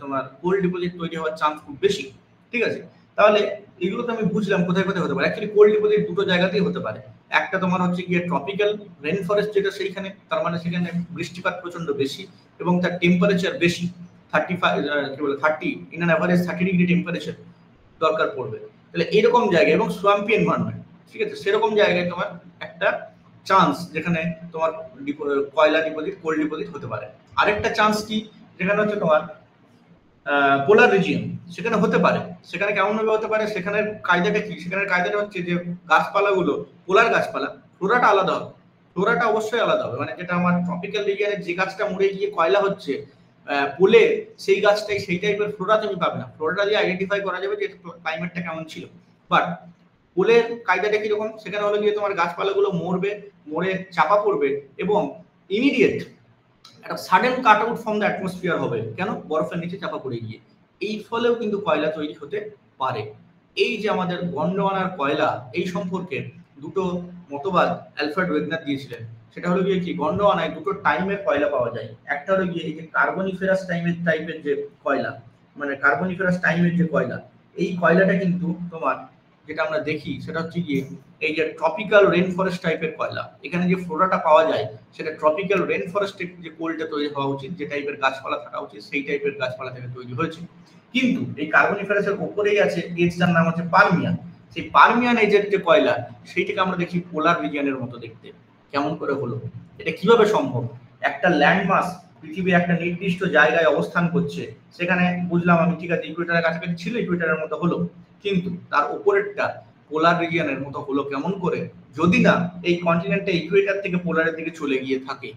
তোমার কোল ডিপোজিট তৈরি হওয়ার চান্স খুব বেশি। ঠিক আছে, তাহলে এগুলো তো আমি বুঝলাম কোথায় কোথায় হতে পারে। অ্যাকচুয়ালি কোল ডিপোজিট দুটো জায়গাতেই হতে পারে। একটা তোমার হচ্ছে গিয়ে ট্রপিক্যাল রেন ফরেস্ট, যেটা সেইখানে, তার মানে সেখানে বৃষ্টিপাত প্রচন্ড বেশি এবং তার টেম্পারেচার বেশি, 30 in an average 30 degree temperature দরকার পড়বে। তাহলে এরকম জায়গায় এবং সোয়াম্পি এনভায়রনমেন্ট, ঠিক আছে, সেরকম জায়গায় তোমার একটা চান্স যেখানে তোমার কয়লা ডিপোজিট, কোল ডিপোজিট হতে পারে। আরেকটা চান্স কি, যেখানে হচ্ছে তোমার পোলার রিজিয়ন, সেখানে হতে পারে। সেখানে কেমন ভাবে হতে পারে, সেখানের কায়দাটা কি? সেখানের কায়দাটা হচ্ছে যে গাছপালাগুলো, পোলার গাছপালা, ফ্লোরাটা আলাদা হবে, ফ্লোরাটা অবশ্যই আলাদা হবে। মানে যেটা আমার ট্রপিক্যাল রিজিয়নের যে গাছটা মরে গিয়ে কয়লা হচ্ছে পোলে, সেই গাছটাই সেই টাইপের ফ্লোরা তুমি পাবে না। ফ্লোরাটা দিয়ে আইডেন্টিফাই করা যাবে যে ক্লাইমেটটা কেমন ছিল, বাট পোলের কায়দাটা কিরকম, সেখানে হলো গিয়ে তোমার গাছপালাগুলো মরবে, মরে চাপা পড়বে এবং ইমিডিয়েট একটা sudden cut out from the atmosphere হবে। কেন? বরফের নিচে চাপা পড়ে গিয়ে। এই ফলেও কিন্তু কয়লা তৈরি হতে পারে। এই যে আমাদের গন্ডোয়ানার কয়লা, এই সম্পর্কে দুটো মতবাদ অ্যালফ্রেড ওয়েগনার দিয়েছিলেন। সেটা হলো গিয়ে কি, গন্ডোয়ানায় দুটো টাইমের কয়লা পাওয়া যায়। একটা হলো গিয়ে এই যে কার্বনিফেরাস টাইপের যে কয়লা, মানে কার্বনিফেরাস টাইমের যে কয়লা, এই কয়লাটা কিন্তু তোমার যেটা আমরা দেখি সেটা হচ্ছে গিয়ে এই যে ট্রপিক্যাল রেন ফরেস্ট টাইপের কয়লা। এখানে যে ফ্লোরাটা পাওয়া যায় সেটা ট্রপিক্যাল রেন ফরেস্টের যে কোলটা তৈরি হওয়া উচিত, যে টাইপের গাছপালা থাকা উচিত, সেই টাইপের গাছপালা থেকে তৈরি হয়েছে। কিন্তু এই কার্বনিফেরাসের উপরেই আছে এজটার নাম হচ্ছে পারমিয়ান। সেই পারমিয়ান এজের যে কয়লা, সেইটাকে আমরা দেখি পোলার রিজিয়নের মতো দেখতে। কেমন করে হলো? এটা কিভাবে সম্ভব? একটা ল্যান্ডমাস পৃথিবীর একটা নির্দিষ্ট জায়গায় অবস্থান করছে, সেখানে বুঝলাম আমি, ঠিক আছে, ইকুয়েটরের কাছাকাছি ছিল, ইকুয়েটরের মতো হলো, কিন্তু তার উপরেরটা পোলার রিজিয়নের মতো হলো কেমন করে, যদি না এই কন্টিনেন্টটা ইকুয়েটার থেকে পোলারের দিকে চলে গিয়ে থাকে।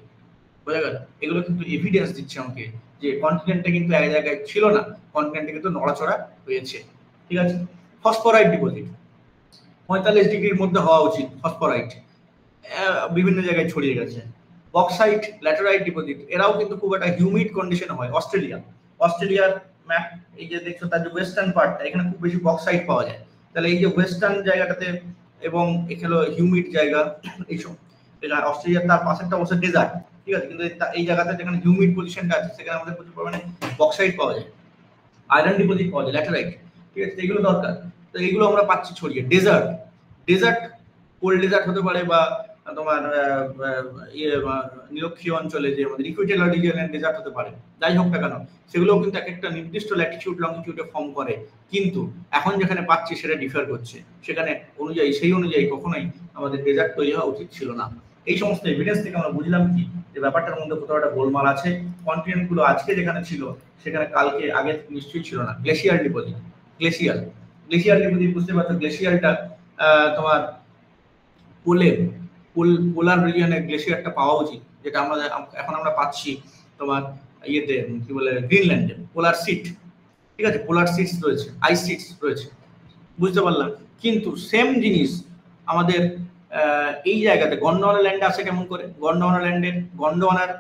বোঝা গেল? এগুলো কিন্তু এভিডেন্স দিচ্ছে আমাকে যে কন্টিনেন্টটা কিন্তু এক জায়গায় ছিল না, কন্টিনেন্টটা কিন্তু নড়াচড়া হয়েছে। ঠিক আছে। ফসফরাইট ডিপোজিট 45 ডিগ্রির মধ্যে হওয়া উচিত। ফসফরাইট বিভিন্ন জায়গায় ছড়িয়ে গেছে। বক্সাইট, ল্যাটেরাইট ডিপোজিট এরাও কিন্তু খুব একটা হিউমিড কন্ডিশনে হয়। অস্ট্রেলিয়ার ম্যাপ এই যে দেখছো, তার যে ওয়েস্টার্ন পার্টটা, এখানে খুব বেশি বক্সাইট পাওয়া যায়। তাহলে এই যে ওয়েস্টার্ন জায়গাটাতে এবং এখানে হিউমিড জায়গা, এইসব অস্ট্রেলিয়ার তার পাশেরটা অবশ্য ডেজার্ট, ঠিক আছে, কিন্তু এই জায়গাতে যেখানে হিউমিড পজিশনটা আছে সেখানে আমাদের প্রচুর পরিমাণে বক্সাইট পাওয়া যায়, আয়রন ডিপোজিট পাওয়া যায়, ল্যাটেরাইট, ঠিক আছে, এগুলো দরকার। তো এগুলো আমরা পাচ্ছি ছড়িয়ে। ডেজার্ট কোল্ড ডেজার্ট হতে পারে, বা তোমার নিরক্ষীয় অঞ্চলে যে আমাদের ইকুয়েটরিয়াল রিজিয়নের ডেজার্ট হতে পারে, যাই হোক না কেন সেগুলোও কিন্তু এক একটা নির্দিষ্ট ল্যাটিটিউড লংটিটিউডে ফর্ম করে, কিন্তু এখন যেখানে পাচ্ছি সেটা ডিফার করছে, সেখানে সেই অনুযায়ী কখনোই আমাদের ডেজার্ট তৈরি হওয়া উচিত ছিল না। এই সমস্ত এভিডেন্স থেকে আমরা বুঝলাম কি, যে ব্যাপারটার মধ্যে কোথাও একটা গোলমাল আছে। কন্টিনেন্ট গুলো আজকে যেখানে ছিল সেখানে কালকে আগে নিশ্চয়ই ছিল না। গ্লেশিয়াল ডিপোজিট বুঝতে পারছো, গ্লেশিয়ালটা তোমার পোলার রিজিয়নে গ্লেশিয়ারটা পাওয়া উচিত, যেটা এখন আমরা পাচ্ছি তোমার ইয়েতে কি বলে গ্রিনল্যান্ডে পোলার সিট, ঠিক আছে, পোলার সিটস রয়েছে, আইস সিটস রয়েছে, বুঝতে পারলাম। কিন্তু সেম জিনিস আমাদের এই জায়গাতে গন্ডোয়ানা ল্যান্ডে আছে কেমন করে? গন্ডোয়ানার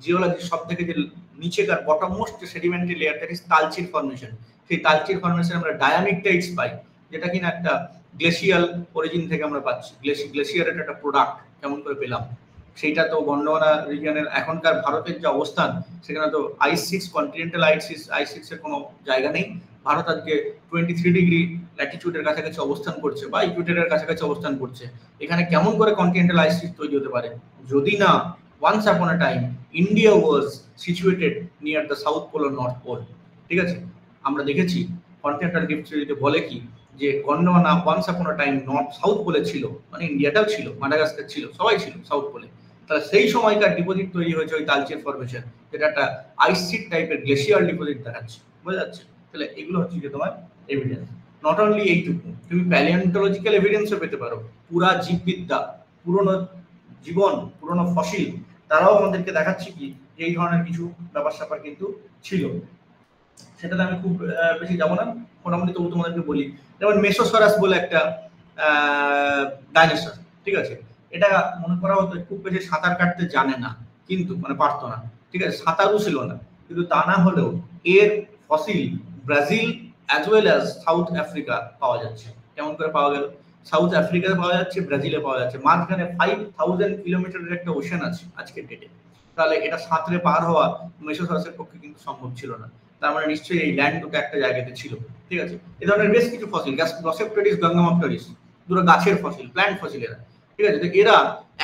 জিওলজির সব থেকে যে নিচেকার bottom most sedimentary layer, that is Talchir formation. সেই তালচির ফর্মেশন আমরা ডায়ামিকটাইটস পাই, যেটা কিনা একটা গ্লেশিয়াল অরিজিন থেকে আমরা পাচ্ছি। গ্লেশিয়ারের একটা প্রোডাক্ট কেমন করে পেলাম? সেইটা তো গন্ডোয়ানা রিজিয়নের এখনকার ভারতের যে অবস্থান, সেখানে তো আইস কন্টিনেন্টাল আইস এর কোনো জায়গা নেই। ভারত আজকে 23 ডিগ্রি ল্যাটিটিউডের কাছাকাছি অবস্থান করছে, বা ইকুয়েটরের কাছাকাছি অবস্থান করছে। এখানে কেমন করে কন্টিনেন্টাল আইস তৈরি হতে পারে, যদি না once upon a time India was situated near the South Pole or North Pole, ঠিক আছে। আমরা দেখেছি কন্টিনেন্টাল ড্রিফট থিওরিতে বলে কি, যে Gondwana once upon a time north south পোলে ছিল, মানে ইন্ডিয়াটাও ছিল, মাদাগাস্কার ছিল, সবাই ছিল সাউথ পোলে। তাহলে সেই সময়কার ডিপোজিট তৈরি হয়েছে ওই তালচের ফরমেশন, যেটা একটা আইস সিট টাইপের গ্লেশিয়াল ডিপোজিট দেখাচ্ছে, বোঝা যাচ্ছে? তাহলে এগুলো হচ্ছে যে তোমার এভিডেন্স। নট অনলি এইটুকু, তুমি প্যালিওন্টোলজিক্যাল এভিডেন্সও পেতে পারো। পুরা জীববিদ্যা, পুরনো জীবন, পুরনো ফসিল, তারাও আমাদেরকে দেখাচ্ছে কি এই ধরনের কিছু ব্যাপার স্যাপার কিন্তু ছিল। সেটাতে আমি খুব বেশি যাবো না, মোটামুটি তবু তোমাদেরকে বলি। যেমন মেসোসরাস বলে একটা ডাইনোসর, ঠিক আছে, এটা মনে করা হতো খুব বেশি সাঁতার কাটতে জানে না, কিন্তু মানে পারতো না, ঠিক আছে, সাঁতারও ছিল না, কিন্তু তা না হলেও এর fossil Brazil as well as south Africa পাওয়া যাচ্ছে। কেমন করে পাওয়া গেল? সাউথ আফ্রিকাতে পাওয়া যাচ্ছে, ব্রাজিলে পাওয়া যাচ্ছে, মাঝখানে 5000 কিলোমিটারের একটা ওশেন আছে আজকের ডেটে। তাহলে এটা সাঁতরে পার হওয়া মেসোসরাসের পক্ষে কিন্তু সম্ভব ছিল না। তার মানে নিশ্চয়ই এই ল্যান্ড দুটো একটা জায়গাতে ছিল, ঠিক আছে। এই ধরনের বেশ কিছু ফসিল, গসেপ্টেরিস, গঙ্গামপ্টেরিস, দুটো গাছের ফসিল, প্ল্যান্ট ফসিল এরা, ঠিক আছে। তো এরা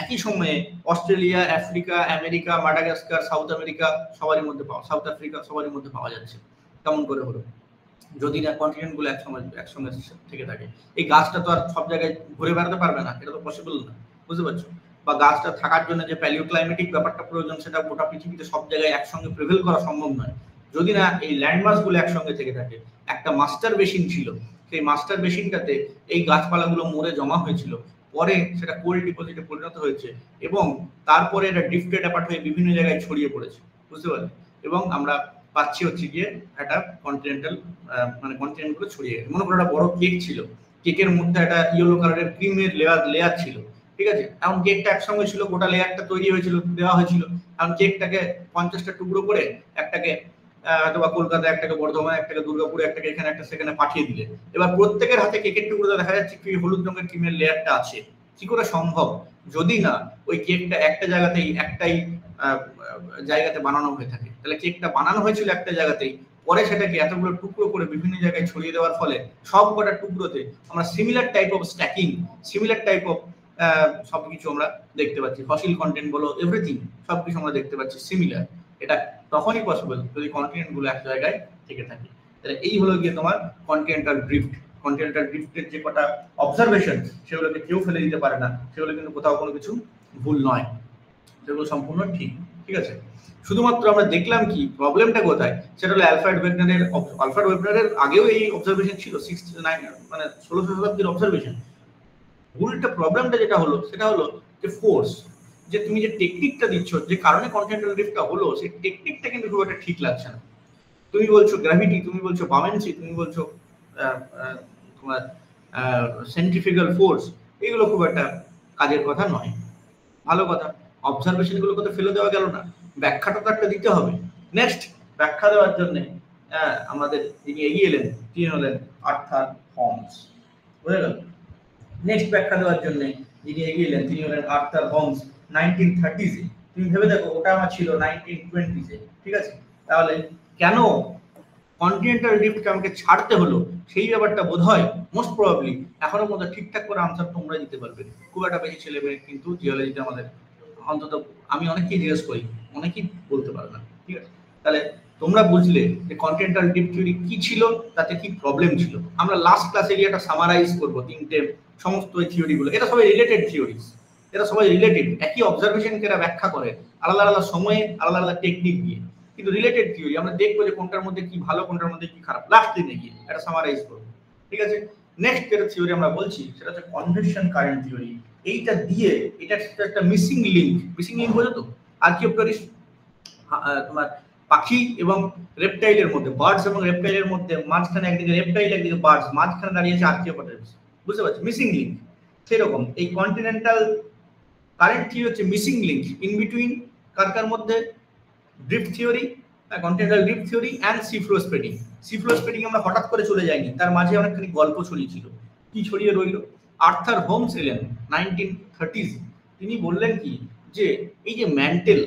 একই সময়ে Australia, Africa, America, Madagascar, south America সবারই মধ্যে পাওয়া, সাউথ আফ্রিকা সবারই মধ্যে পাওয়া যাচ্ছে। কেমন করে হলো? যদি না কন্টিনেন্ট গুলো একসঙ্গে থেকে থাকে। এই গাছটা তো আর সব জায়গায় ঘুরে বেড়াতে পারবে না, এটা তো পসিবল না, বুঝতে পারছো? বা গাছটা থাকার জন্য যে প্যালিওক্লাইমেটিক ব্যাপারটা প্রয়োজন, সেটা গোটা পৃথিবীতে সব জায়গায় একসঙ্গে প্রিভেল করা সম্ভব নয়। যদি না এই ল্যান্ডমাস গুলো একসঙ্গে থেকে থাকে। একটা মাস্টার বেসিন ছিল, সেই মাস্টার বেসিনটাতে এই গাছপালাগুলো মরে জমা হয়েছিল, পরে সেটা কোল্ড ডিপোজিটে পরিণত হয়েছে, এবং তারপরে এটা ড্রিফটেড অ্যাপার্ট হয়ে বিভিন্ন জায়গায় ছড়িয়ে পড়েছে, বুঝতে পারলে? এবং আমরা পাচ্ছি হচ্ছে গিয়ে একটা কন্টিনেন্টাল, মানে কন্টিনেন্ট গুলো ছড়িয়ে গেছে। মনে করো একটা বড় কেক ছিল, কেকের মধ্যে একটা ইয়েলো কালারের ক্রিমের লেয়ার ছিল, ঠিক আছে। এখন কেকটা একসঙ্গে ছিল, গোটা লেয়ারটা তৈরি হয়েছিল, দেওয়া হয়েছিল। এখন কেকটাকে 50টা টুকরো করে একটাকে অথবা কলকাতা, একটাকে বর্ধমান, একটাকে দুর্গাপুরে, একটাকে এখানে, একটা সেখানে পাঠিয়ে দিলে, এবার প্রত্যেকের হাতে কেকের টুকরোতে দেখা যাচ্ছে কি হলুদ রঙের ক্রিমের লেয়ারটা আছে। কি করে সম্ভব? যদি না ওই কেকটা একটা জায়গাতেই, একটাই জায়গাতে বানানো হয়ে থাকে। তাহলে কেকটা বানানো হয়েছিল একটা জায়গাতেই, পরে সেটাকে এতগুলো টুকরো করে বিভিন্ন জায়গায় ছড়িয়ে দেওয়ার ফলে সব কটা টুকরোতে আমরা similar type of stacking, similar type of সবকিছু আমরা দেখতে পাচ্ছি। ফসিল কন্টেন্ট বলো, এভরিথিং, সবকিছু আমরা দেখতে পাচ্ছি সিমিলার। এটা তখনই পসিবল যদি কন্টিনেন্ট গুলো এক জায়গায় থেকে থাকে। তাহলে এই হলো গিয়ে তোমার কন্টিনেন্টাল ড্রিফট। কন্টিনেন্টাল ড্রিফটের যে কটা অবজারভেশন, সেগুলোকে কেউ ফেলে দিতে পারে না, সেগুলো কিন্তু কোথাও কোনো কিছু ভুল নয়, সেগুলো সম্পূর্ণ ঠিক, ঠিক আছে। শুধুমাত্র আমরা দেখলাম কি প্রবলেমটা কোথায়, সেটা হলো আলফ্রেড ওয়েগনারের আগেও এই অবজারভেশন ছিল, 16 শতাব্দীর অবজারভেশন, ভুলটা প্রবলেমটা যেটা হলো সেটা হলো যে ফোর্স, যে তুমি যে টেকনিকটা দিচ্ছ, যে কারণে কন্টিনেন্টাল ড্রিফটটা হলো, সেই টেকনিকটা কিন্তু খুব একটা ঠিক লাগছে না। তুমি বলছো গ্র্যাভিটি, তুমি বলছো বামেন্সি, তুমি বলছো তোমার সেন্ট্রিফিউগাল ফোর্স, এগুলো খুব একটা কাজের কথা নয়। ভালো কথা, অবজারভেশন গুলো কথা ফেলে দেওয়া গেল না, ব্যাখ্যাটা তো একটা দিতে হবে। নেক্সট ব্যাখ্যা দেওয়ার জন্য আমাদের যিনি এগিয়ে এলেন তিনি হলেন আর্থার হোমস। বুঝে গেল? নেক্সট ব্যাখ্যা দেওয়ার জন্য যিনি এগিয়ে এলেন তিনি হলেন আর্থার হোমস 1930s এ। তুমি ভেবে দেখো, ওটা আমার ছিল 1920s এ, ঠিক আছে? তাহলে কেন কন্টিনেন্টাল ড্রিফটকে আমাকে ছাড়তে হলো, সেই ব্যাপারটা বোধ হয় মোস্ট প্রবাবলি এখনো পর্যন্ত ঠিকঠাক করে আনসার তোমরা দিতে পারবে। খুব একটা বেশি ছেলে মেয়ে কিন্তু জিওলজিতে আমাদের, অন্তত আমি অনেককেই জিজ্ঞেস করি, অনেকেই বলতে পারে না, ঠিক আছে? তাহলে তোমরা বুঝলে যে কন্টিনেন্টাল ড্রিফট থিওরি কি ছিল, তাতে কি প্রবলেম ছিল। আমরা লাস্ট ক্লাসে গিয়ে একটা সামারাইজ করবো তিনটে সমস্ত থিওরি গুলো। এটা সবাই রিলেটেড থিওরিজ, এরা সবাই রিলেটেড, একই অবজারভেশনকে এরা ব্যাখ্যা করে আলাদা আলাদা সময়ে আলাদা আলাদা টেকনিক দিয়ে, কিন্তু রিলেটেড থিওরি। আমরা দেখবো যে কোনটার মধ্যে কি ভালো, কোনটার মধ্যে কি খারাপ, লাস্ট দিনে গিয়ে এটা সামারাইজ করবো, ঠিক আছে? নেক্সট যেটা থিওরি আমরা বলছি সেটা হচ্ছে কনভেকশন কারেন্ট থিওরি। এইটা দিয়ে এটা একটা মিসিং লিংক, মিসিং লিংক বোঝো তো? আর্কিওপ্টেরিস তোমার পাখি এবং রেপটাইলের মধ্যে, বার্ডস এবং রেপটাইলের মধ্যে মাঝখানে একদিকে রেপটাইল একদিকে বার্ডস, মাঝখানে দাঁড়িয়েছে আর্কিওপ্টেরিস, বুঝতে পারছো? Missing link. সেরকম এই কন্টিনেন্টাল কারেন্ট থিওরি হচ্ছে মিসিং লিংক ইন বিটুইন কার মধ্যে, drift theory, continental drift theory and sea floor spreading. Sea floor spreading আমরা হঠাৎ করে চলে যাইনি, তার মাঝে অনেকখানি গল্প ছড়িয়েছিল। কি ছড়িয়ে রইল? আর্থার হোমস এলেন 1930s। তিনি বললেন কি, যে এই যে ম্যান্টেল,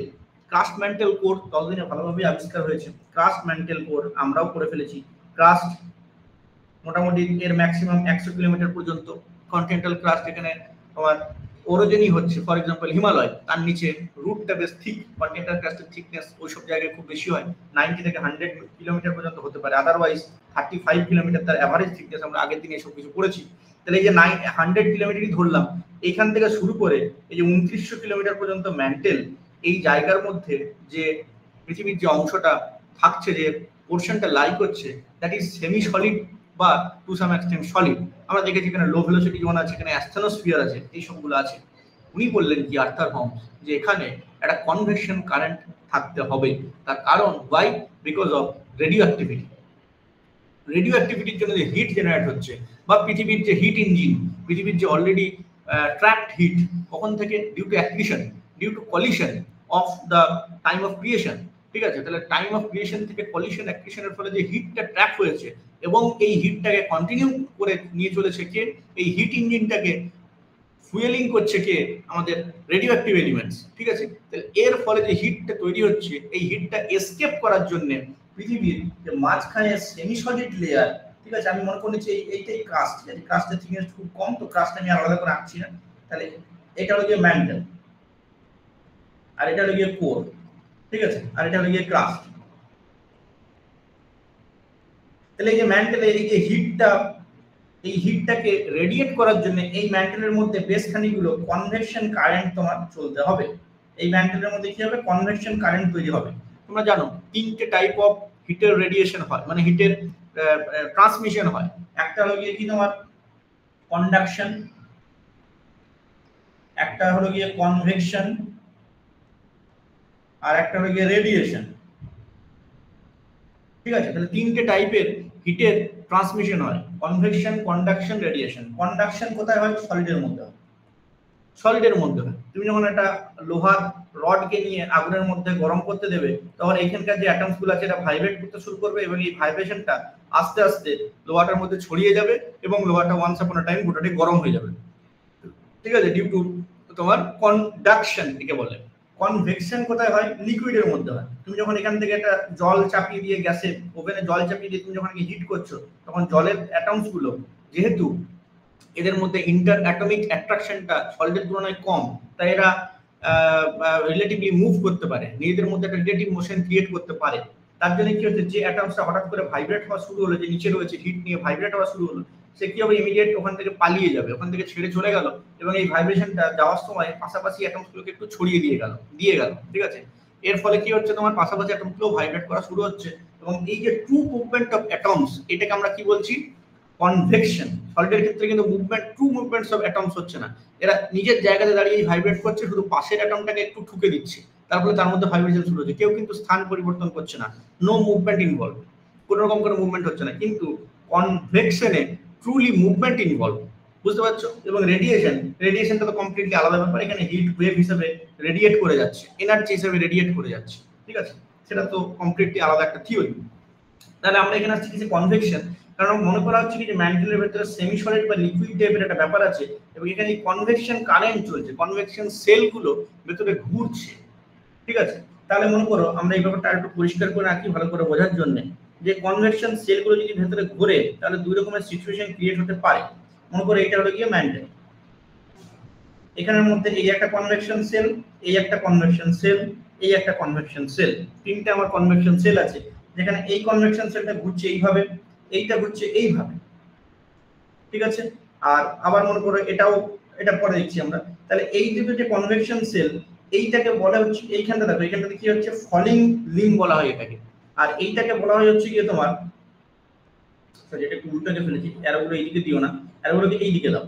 ক্রাস্ট ম্যান্টেল কোর ততদিনে ভালোভাবে আবিষ্কার হয়েছে। ক্রাস্ট ম্যান্টেল কোর আমরাও করে ফেলেছি। ক্রাস্ট মোটামুটি এর ম্যাক্সিমাম 100 কিলোমিটার পর্যন্ত কন্টিনেন্টাল ক্রাস্ট, এখানে তোমার ওরোজেনই হচ্ছে ফর এক্সাম্পল হিমালয়, তার নিচে রুটটা বেশ থিক, কন্টিনেন্টাল ক্রাস্টের থিকনেস ওইসব জায়গায় খুব বেশি হয়, 90 থেকে 100 কিলোমিটার পর্যন্ত হতে পারে, আদারওয়াইজ 35 কিলোমিটার তার অ্যাভারেজ থিকনেস। আমরা আগের দিনে এসব কিছু পড়েছি। তাহলে এই যে 100 কিলোমিটারই ধরলাম, এইখান থেকে শুরু করে এই যে 2900 কিলোমিটার পর্যন্ত ম্যান্টেল, এই জায়গার মধ্যে যে পৃথিবীর যে অংশটা থাকছে, যে পোর্শনটা লাই করছে, দ্যাট ইজ সেমি সলিড বা টু সাম এক্সটেন্ট সলিড। আমরা দেখেছি এখানে লো ভেলোসিটি জোন আছে, এখানে অ্যাস্ট্রোস্ফিয়ার আছে, এই সবগুলো আছে। উনি বললেন কি, আর্থার হোমস, যে এখানে একটা কনভেকশন কারেন্ট থাকতে হবে। তার কারণ why? Because of radioactivity. রেডিও অ্যাক্টিভিটির জন্য যে হিট জেনারেট হচ্ছে, বা পৃথিবীর যে হিট ইঞ্জিন, পৃথিবীর যে অলরেডি ট্র্যাপড হিট, কখন থেকে? Due to accretion, due to collision of the time of creation, ঠিক আছে? তাহলে টাইম অফ ক্রিয়েশন থেকে কলিশন অ্যাক্রিশনের ফলে যে হিটটা ট্র্যাপ হয়েছে, এবং এই হিটটাকে কন্টিনিউ করে নিয়ে চলেছে কে? এই হিট ইঞ্জিনটাকে ফুয়েলিং করছে কে? আমাদের রেডিও অ্যাক্টিভ এলিমেন্টস, ঠিক আছে? তাহলে এর ফলে যে হিটটা তৈরি হচ্ছে, এই হিটটা এসকেপ করার জন্য পৃথিবীর যে মাঝখানে সেমি সলিড লেয়ার, ঠিক আছে, আমি মনে করছি এইটাই ক্রাস্ট, ঠিক আছে? ক্রাস্টের থিকনেস খুব কম, তো ক্রাস্ট আমি আলাদা করে আঁকছি না। তাহলে এটা হলো গিয়ে ম্যান্টেল, আর এটা হলো গিয়ে কোর, ঠিক আছে, আর এটা হলো গিয়ে ক্রাস্ট। তাহলে এই যে ম্যান্টেলের এই যে হিটটা, এই হিটটাকে রেডিয়েট করার জন্য এই ম্যান্টেলের মধ্যে বেশ খানিকগুলো কনভেকশন কারেন্ট তোমার চলতে হবে। এই ম্যান্টেলের মধ্যে কি হবে? কনভেকশন কারেন্ট তৈরি হবে। তোমরা জানো তিনটে টাইপ অফ হিটের রেডিয়েশন হয়, মানে হিটের ট্রান্সমিশন হয়। একটা হলো গিয়ে কি তোমার কন্ডাকশন, একটা হলো গিয়ে কনভেকশন, আর একটা হলো গিয়ে রেডিয়েশন, ঠিক আছে? তাহলে তিনটে টাইপের হিটের ট্রান্সমিশন হয়, কনভেকশন, কন্ডাকশন, রেডিয়েশন। কন্ডাকশন কোথায় হয়? সলিডের মধ্যে হয়, সলিডের মধ্যে হয়। তুমি যখন একটা লোহার রডকে নিয়ে আগুনের মধ্যে গরম করতে দেবে, তখন এখানকার যে অ্যাটমস গুলো আছে এটা ভাইব্রেট করতে শুরু করবে, এবং এই ভাইব্রেশনটা আস্তে আস্তে লোহাটার মধ্যে ছড়িয়ে যাবে, এবং লোহাটা ওয়ান্স আপন আ টাইম গোটাটি গরম হয়ে যাবে, ঠিক আছে? ডিউ টু তোমার কন্ডাকশন একে বলে। কনভেকশন কোথায় হয়? লিকুইডের মধ্যে হয়। তুমি যখন এখান থেকে একটা জল চাপিয়ে দিয়ে, গ্যাসে ওভেনে জল চাপিয়ে দিয়ে তুমি যখন হিট করছো, তখন জলের অ্যাটমস গুলো, যেহেতু এদের মধ্যে ইন্টার অ্যাটমিক অ্যাট্রাকশনটা সলিডের তুলনায় কম, তাই এরা রিলেটিভলি মুভ করতে পারে, নিজেদের মধ্যে একটা রিলেটিভ মোশন ক্রিয়েট করতে পারে। তার জন্য কি হচ্ছে, যে অ্যাটমসটা হঠাৎ করে ভাইব্রেট হওয়া শুরু হলো, যে নিচে রয়েছে হিট নিয়ে ভাইব্রেট হওয়া শুরু হলো, সে কি হবে? ইমিডিয়েট ওখান থেকে পালিয়ে যাবে, ওখান থেকে ছেড়ে চলে গেল, এবং এই ভাইব্রেশনটা যাওয়ার সময় পাশাপাশি অ্যাটমসগুলোকে একটু ছড়িয়ে দিয়ে গেল, ঠিক আছে? এর ফলে কি হচ্ছে? তোমার পাশাপাশি অ্যাটমসগুলো ভাইব্রেট করা শুরু হচ্ছে, এবং এই যে ট্রু মুভমেন্ট অফ অ্যাটমস, এটাকে আমরা কি বলছি? কনভেকশন, সলিডের ক্ষেত্রে কিন্তু movement, true movements of atoms হচ্ছে না, এরা নিজের জায়গাতে দাঁড়িয়ে ভাইব্রেট করছে, শুধু পাশের অ্যাটমটাকে একটু ঠুকে দিচ্ছে, তারপরে তার মধ্যে ভাইব্রেশন শুরু হচ্ছে, কেউ কিন্তু স্থান পরিবর্তন করছে না, নো মুভমেন্ট ইনভলভ, কোনো রকম কোনো মুভমেন্ট হচ্ছে না। কিন্তু কনভেকশনে ট্রুলি মুভমেন্ট ইনভলভ, বুঝতে পারছো? এবং রেডিয়েশনটা তো কমপ্লিটলি আলাদা ব্যাপার, এখানে হিট ওয়েভ হিসেবে রেডিয়েট করে যাচ্ছে, এনার্জি হিসেবে রেডিয়েট করে যাচ্ছে, ঠিক আছে? সেটা তো কমপ্লিটলি আলাদা একটা থিওরি। তাহলে আমরা এখানে আসছি কিছু কনভেকশন, কারণ মনে করা হচ্ছে কি যে ম্যান্টেলের ভেতরে সেমি সলিড বা লিকুইড টাইপের একটা ব্যাপার আছে, এবং এখানে কনভেকশন কারেন্ট চলছে, কনভেকশন সেলগুলো ভেতরে ঘুরছে, ঠিক আছে? তাহলে মনে করো আমরা এই ব্যাপারটা একটু পরিষ্কার করে রাখি ভালো করে বোঝার জন্য, যে কনভেকশন সেলগুলো যদি ভেতরে ঘুরে তাহলে দুই রকমের সিচুয়েশন ক্রিয়েট হতে পারে। মনে করো এটা হলো গিয়ে ম্যান্টেল, এখানের মধ্যে এই একটা কনভেকশন সেল, এই একটা কনভেকশন সেল, এই একটা কনভেকশন সেল, তিনটে আমার কনভেকশন সেল আছে, যেখানে এই কনভেকশন সেলটা ঘুরছে এইভাবে, এইটা ঘুরছে এইভাবে, ঠিক আছে? আর আবার মনে করো এটাও, এটা পরে দেখছি আমরা। তাহলে এই দুটো যে কনভেকশন সেল, এইটাকে বলা হচ্ছে, এইখানটা দেখো, এইখানটাতে কি হচ্ছে, ফলিং লিম বলা হয় এটাকে, আর এইটাকে বলা হয় হচ্ছে কি তোমার, যেটা একটু উল্টো দিয়ে ফেলেছি, অ্যারোগুলো এইদিকে দিও না, অ্যারোগুলো এইদিকে দাও,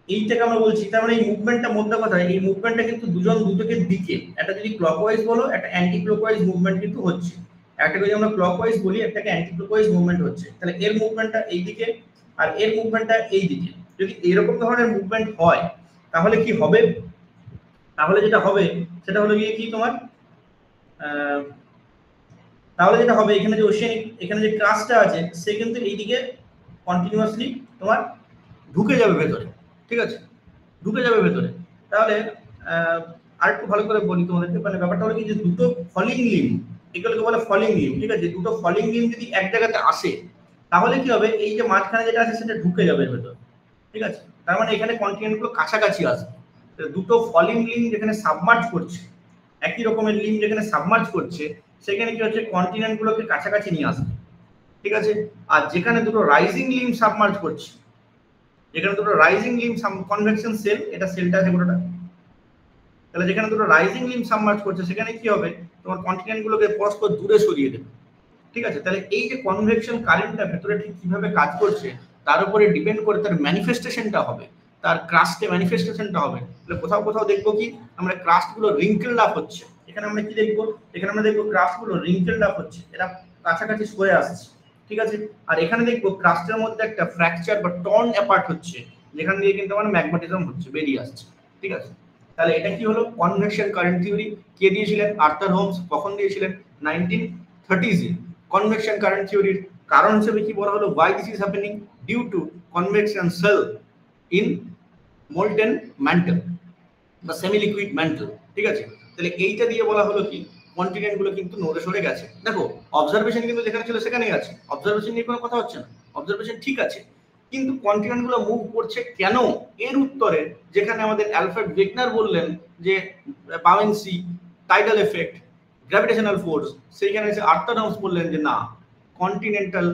এইটাকে আমরা বলছি। তার মানে এই মুভমেন্টটা, মধ্যে কথা, এই মুভমেন্টটা কিন্তু দুজন দুদিকের দিকে, একটা যদি ক্লকওয়াইজ বলো, একটা অ্যান্টি ক্লকওয়াইজ মুভমেন্ট কিন্তু হচ্ছে, একটা যদি আমরা ক্লকওয়াইজ বলি, একটাকে অ্যান্টি ক্লকওয়াইজ মুভমেন্ট হচ্ছে। তাহলে এর মুভমেন্টটা এইদিকে আর এর মুভমেন্টটা এইদিকে, যদি এরকম ধরনের মুভমেন্ট হয় তাহলে কি হবে, তাহলে যেটা হবে সেটা হলো গিয়ে কি তোমার, তাহলে যেটা হবে, এখানে যে ওশেনিক, এখানে যে ক্রাস্টটা আছে, সে কিন্তু এইদিকে কন্টিনিউয়াসলি তোমার ঢুকে যাবে ভেতরে, ঠিক আছে? ঢুকে যাবে ভেতরে। তাহলে আরেকটু ভালো করে বলি তোমাদেরকে, মানে ব্যাপারটা হলো কি যে দুটো ফলিং লিম, এগুলোকে বলে ফলিং লিম, ঠিক আছে? দুটো ফলিং লিম যদি এক জায়গাতে আসে তাহলে কি হবে, এই যে মাঝখানে যেটা আছে সেটা ঢুকে যাবে ভেতরে, ঠিক আছে? তার মানে এখানে কন্টিনেন্ট গুলো কাছাকাছি আসবে। দুটো ফলিং লিম যেখানে সাবমার্জ করছে, একই রকমের লিম যেখানে সাবমার্জ করছে, সেখানে কি হচ্ছে, কন্টিনেন্ট গুলোকে কাছাকাছি নিয়ে আসবে, ঠিক আছে? আর যেখানে দুটো রাইজিং লিম সাবমার্জ করছে, যেখানে দুটো রাইজিং লিম কনভেকশন সেল, এটা সেলটা আছে পুরোটা, তাহলে যেখানে দুটো রাইজিং লিম সাবমার্জ করছে সেখানে কি হবে, তোমার কন্টিনেন্ট গুলোকে পরস্পর দূরে সরিয়ে দেবে, ঠিক আছে? তাহলে এই যে কনভেকশন কারেন্টটা ভেতরে ঠিক কিভাবে কাজ করছে তার উপরে ডিপেন্ড করে তার ম্যানিফেস্টেশনটা হবে, তার ক্রাস্টে ম্যানিফেস্টেশনটা হবে। তাহলে কোথাও কোথাও দেখবো কি আমরা ক্রাস্ট গুলো রিঙ্কেলড আপ হচ্ছে, এখানে আমরা কি দেখবো, এখানে আমরা দেখবো ক্রাস্ট গুলো রিঙ্কেলড আপ হচ্ছে, এরা কাছাকাছি সরে আসছে, ঠিক আছে? আর এখানে দেখবো ক্রাস্টের মধ্যে একটা ফ্র্যাকচার বা টর্ন অ্যাপার্ট হচ্ছে, যেখান দিয়ে কিন্তু আমার ম্যাগমাটিজম হচ্ছে, বেরিয়ে আসছে, ঠিক আছে? তাহলে এটা কি হলো, কনভেকশন কারেন্ট থিওরি। কে দিয়েছিলেন? Arthur Holmes. কখন দিয়েছিলেন? 1930s। কনভেকশন কারেন্ট থিওরির কারণ হিসেবে কি বলা হলো, why this is happening due to convection cell in molten mantle বা সেমি লিকুইড ম্যান্টেল, ঠিক আছে? তাহলে এইটা দিয়ে বলা হলো কি, কন্টিনেন্ট গুলো কিন্তু নড়ে সরে গেছে। দেখো অবজারভেশন কিন্তু যেখানে ছিল সেখানেই আছে, অবজারভেশন নিয়ে কোনো কথা হচ্ছে না, অবজারভেশন ঠিক আছে, কিন্তু কন্টিনেন্ট গুলো মুভ করছে কেন, এর উত্তরে যেখানে আমাদের অ্যালফ্রেড ওয়েগনার বললেন যে বাউয়েন্সি, টাইডাল এফেক্ট, গ্র্যাভিটেশনাল ফোর্স, সেইখানে এসে আর্থার হোমস বললেন যে না, কন্টিনেন্টাল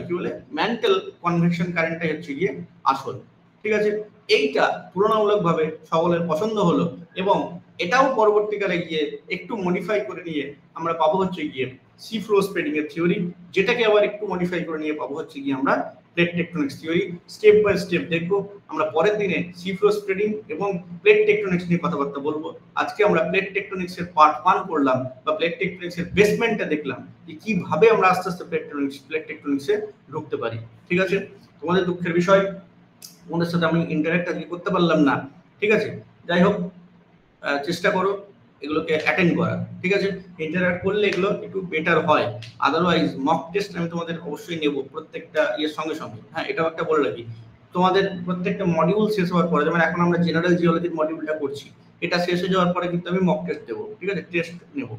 কি বলে, ম্যান্টেল কনভেকশন কারেন্টটাই হচ্ছে গিয়ে আসল, ঠিক আছে? এইটা তুলনামূলকভাবে সকলের পছন্দ হলো, এবং এটাও পরবর্তীকালে গিয়ে একটু মডিফাই করে নিয়ে আমরা পাবো হচ্ছে গিয়ে সি ফ্লো স্প্রেডিং এর থিওরি, যেটাকে আবার একটু মডিফাই করে নিয়ে পাবো হচ্ছে গিয়ে আমরা plate tectonics theory. Step by step দেখবো, আমরা পরের দিনে সি ফ্লো স্প্রেডিং এবং প্লেট টেকটনিক্স নিয়ে কথাবার্তা বলবো। আজকে আমরা প্লেট টেকটনিক্স এর পার্ট 1 করলাম, বা প্লেট টেকটনিক্স এর বেসমেন্টটা দেখলাম, যে কিভাবে আমরা আস্তে আস্তে প্লেট টেকটনিক্সে ঢুকতে পারি, ঠিক আছে? তোমাদের দুঃখের বিষয়, তোমাদের সাথে আমি ইন্টারঅ্যাক্ট আজকে করতে পারলাম না, ঠিক আছে? যাই হোক, চেষ্টা করো এগুলোকে অ্যাটেন্ড করার, ঠিক আছে? ইন্টারঅ্যাক্ট করলে এগুলো একটু বেটার হয়। আদারওয়াইজ মক টেস্ট আমি তোমাদের অবশ্যই নেব প্রত্যেকটা ইয়ের সঙ্গে সঙ্গে। হ্যাঁ, এটাও একটা বলে রাখি, তোমাদের প্রত্যেকটা মডিউল শেষ হওয়ার পরে, যেমন এখন আমরা জেনারেল জিওলজির মডিউলটা করছি, এটা শেষ হয়ে যাওয়ার পরে কিন্তু আমি মক টেস্ট দেবো, ঠিক আছে? টেস্ট নেব,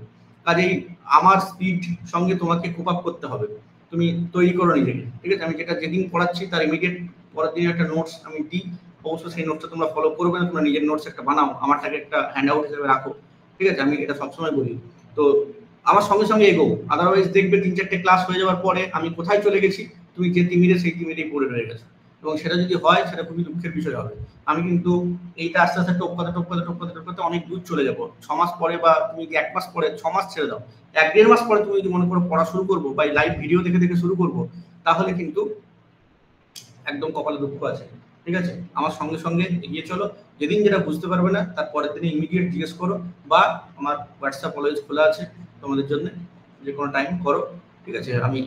কাজেই আমার স্পিড সঙ্গে তোমাকে কোপ আপ করতে হবে, তুমি তৈরি করো নিজেকে, ঠিক আছে? আমি যেটা যেদিন পড়াচ্ছি তার ইমিডিয়েট পরের দিন একটা নোটস আমি দিই, অবশ্যই সেই নোটসটা তোমরা ফলো করবে না, তোমরা নিজের নোটস একটা বানাও, আমারটাকে একটা হ্যান্ড আউট হিসেবে রাখো, ঠিক আছে? আমি এটা সবসময় বলি, তো আমার সঙ্গে সঙ্গে এগো, আদারওয়াইজ দেখবে 3-4টে ক্লাস হয়ে যাওয়ার পরে আমি কোথায় চলে গেছি, তুমি যে তিমিরে সেই তিমিরেই পড়ে রয়ে গেছো, এবং সেটা যদি হয় সেটা খুবই দুঃখের বিষয় হবে। আমি কিন্তু এইটা আস্তে আস্তে টপকাতে অনেক দূর চলে যাবো। 6 মাস পরে, বা তুমি 1 মাস পরে, 6 মাস ছেড়ে দাও, 1-1.5 মাস পরে তুমি যদি মনে করো পড়া শুরু করবো বা লাইভ ভিডিও দেখে দেখে শুরু করবো, তাহলে কিন্তু একদম কপালে দুঃখ আছে। ঠিক আছে, আমার সঙ্গে সঙ্গে এগিয়ে চলো। যেদিন যেটা বুঝতে পারবে না তার পরের দিনে ইমিডিয়েট জিজ্ঞেস করো, বা আমার হোয়াটসঅ্যাপ অলওয়েজ খোলা আছে তোমাদের জন্য, যে কোনো টাইম করো। ঠিক আছে, আমি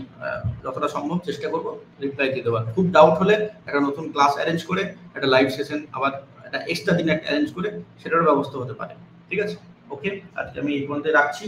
যতটা সম্ভব চেষ্টা করবো রিপ্লাই দিয়ে দেওয়ার। খুব ডাউট হলে একটা নতুন ক্লাস অ্যারেঞ্জ করে, একটা লাইভ সেশন আবার একটা এক্সট্রা দিন একটা অ্যারেঞ্জ করে সেটারও ব্যবস্থা হতে পারে। ঠিক আছে, ওকে, আজকে আমি এই পর্যন্ত রাখছি।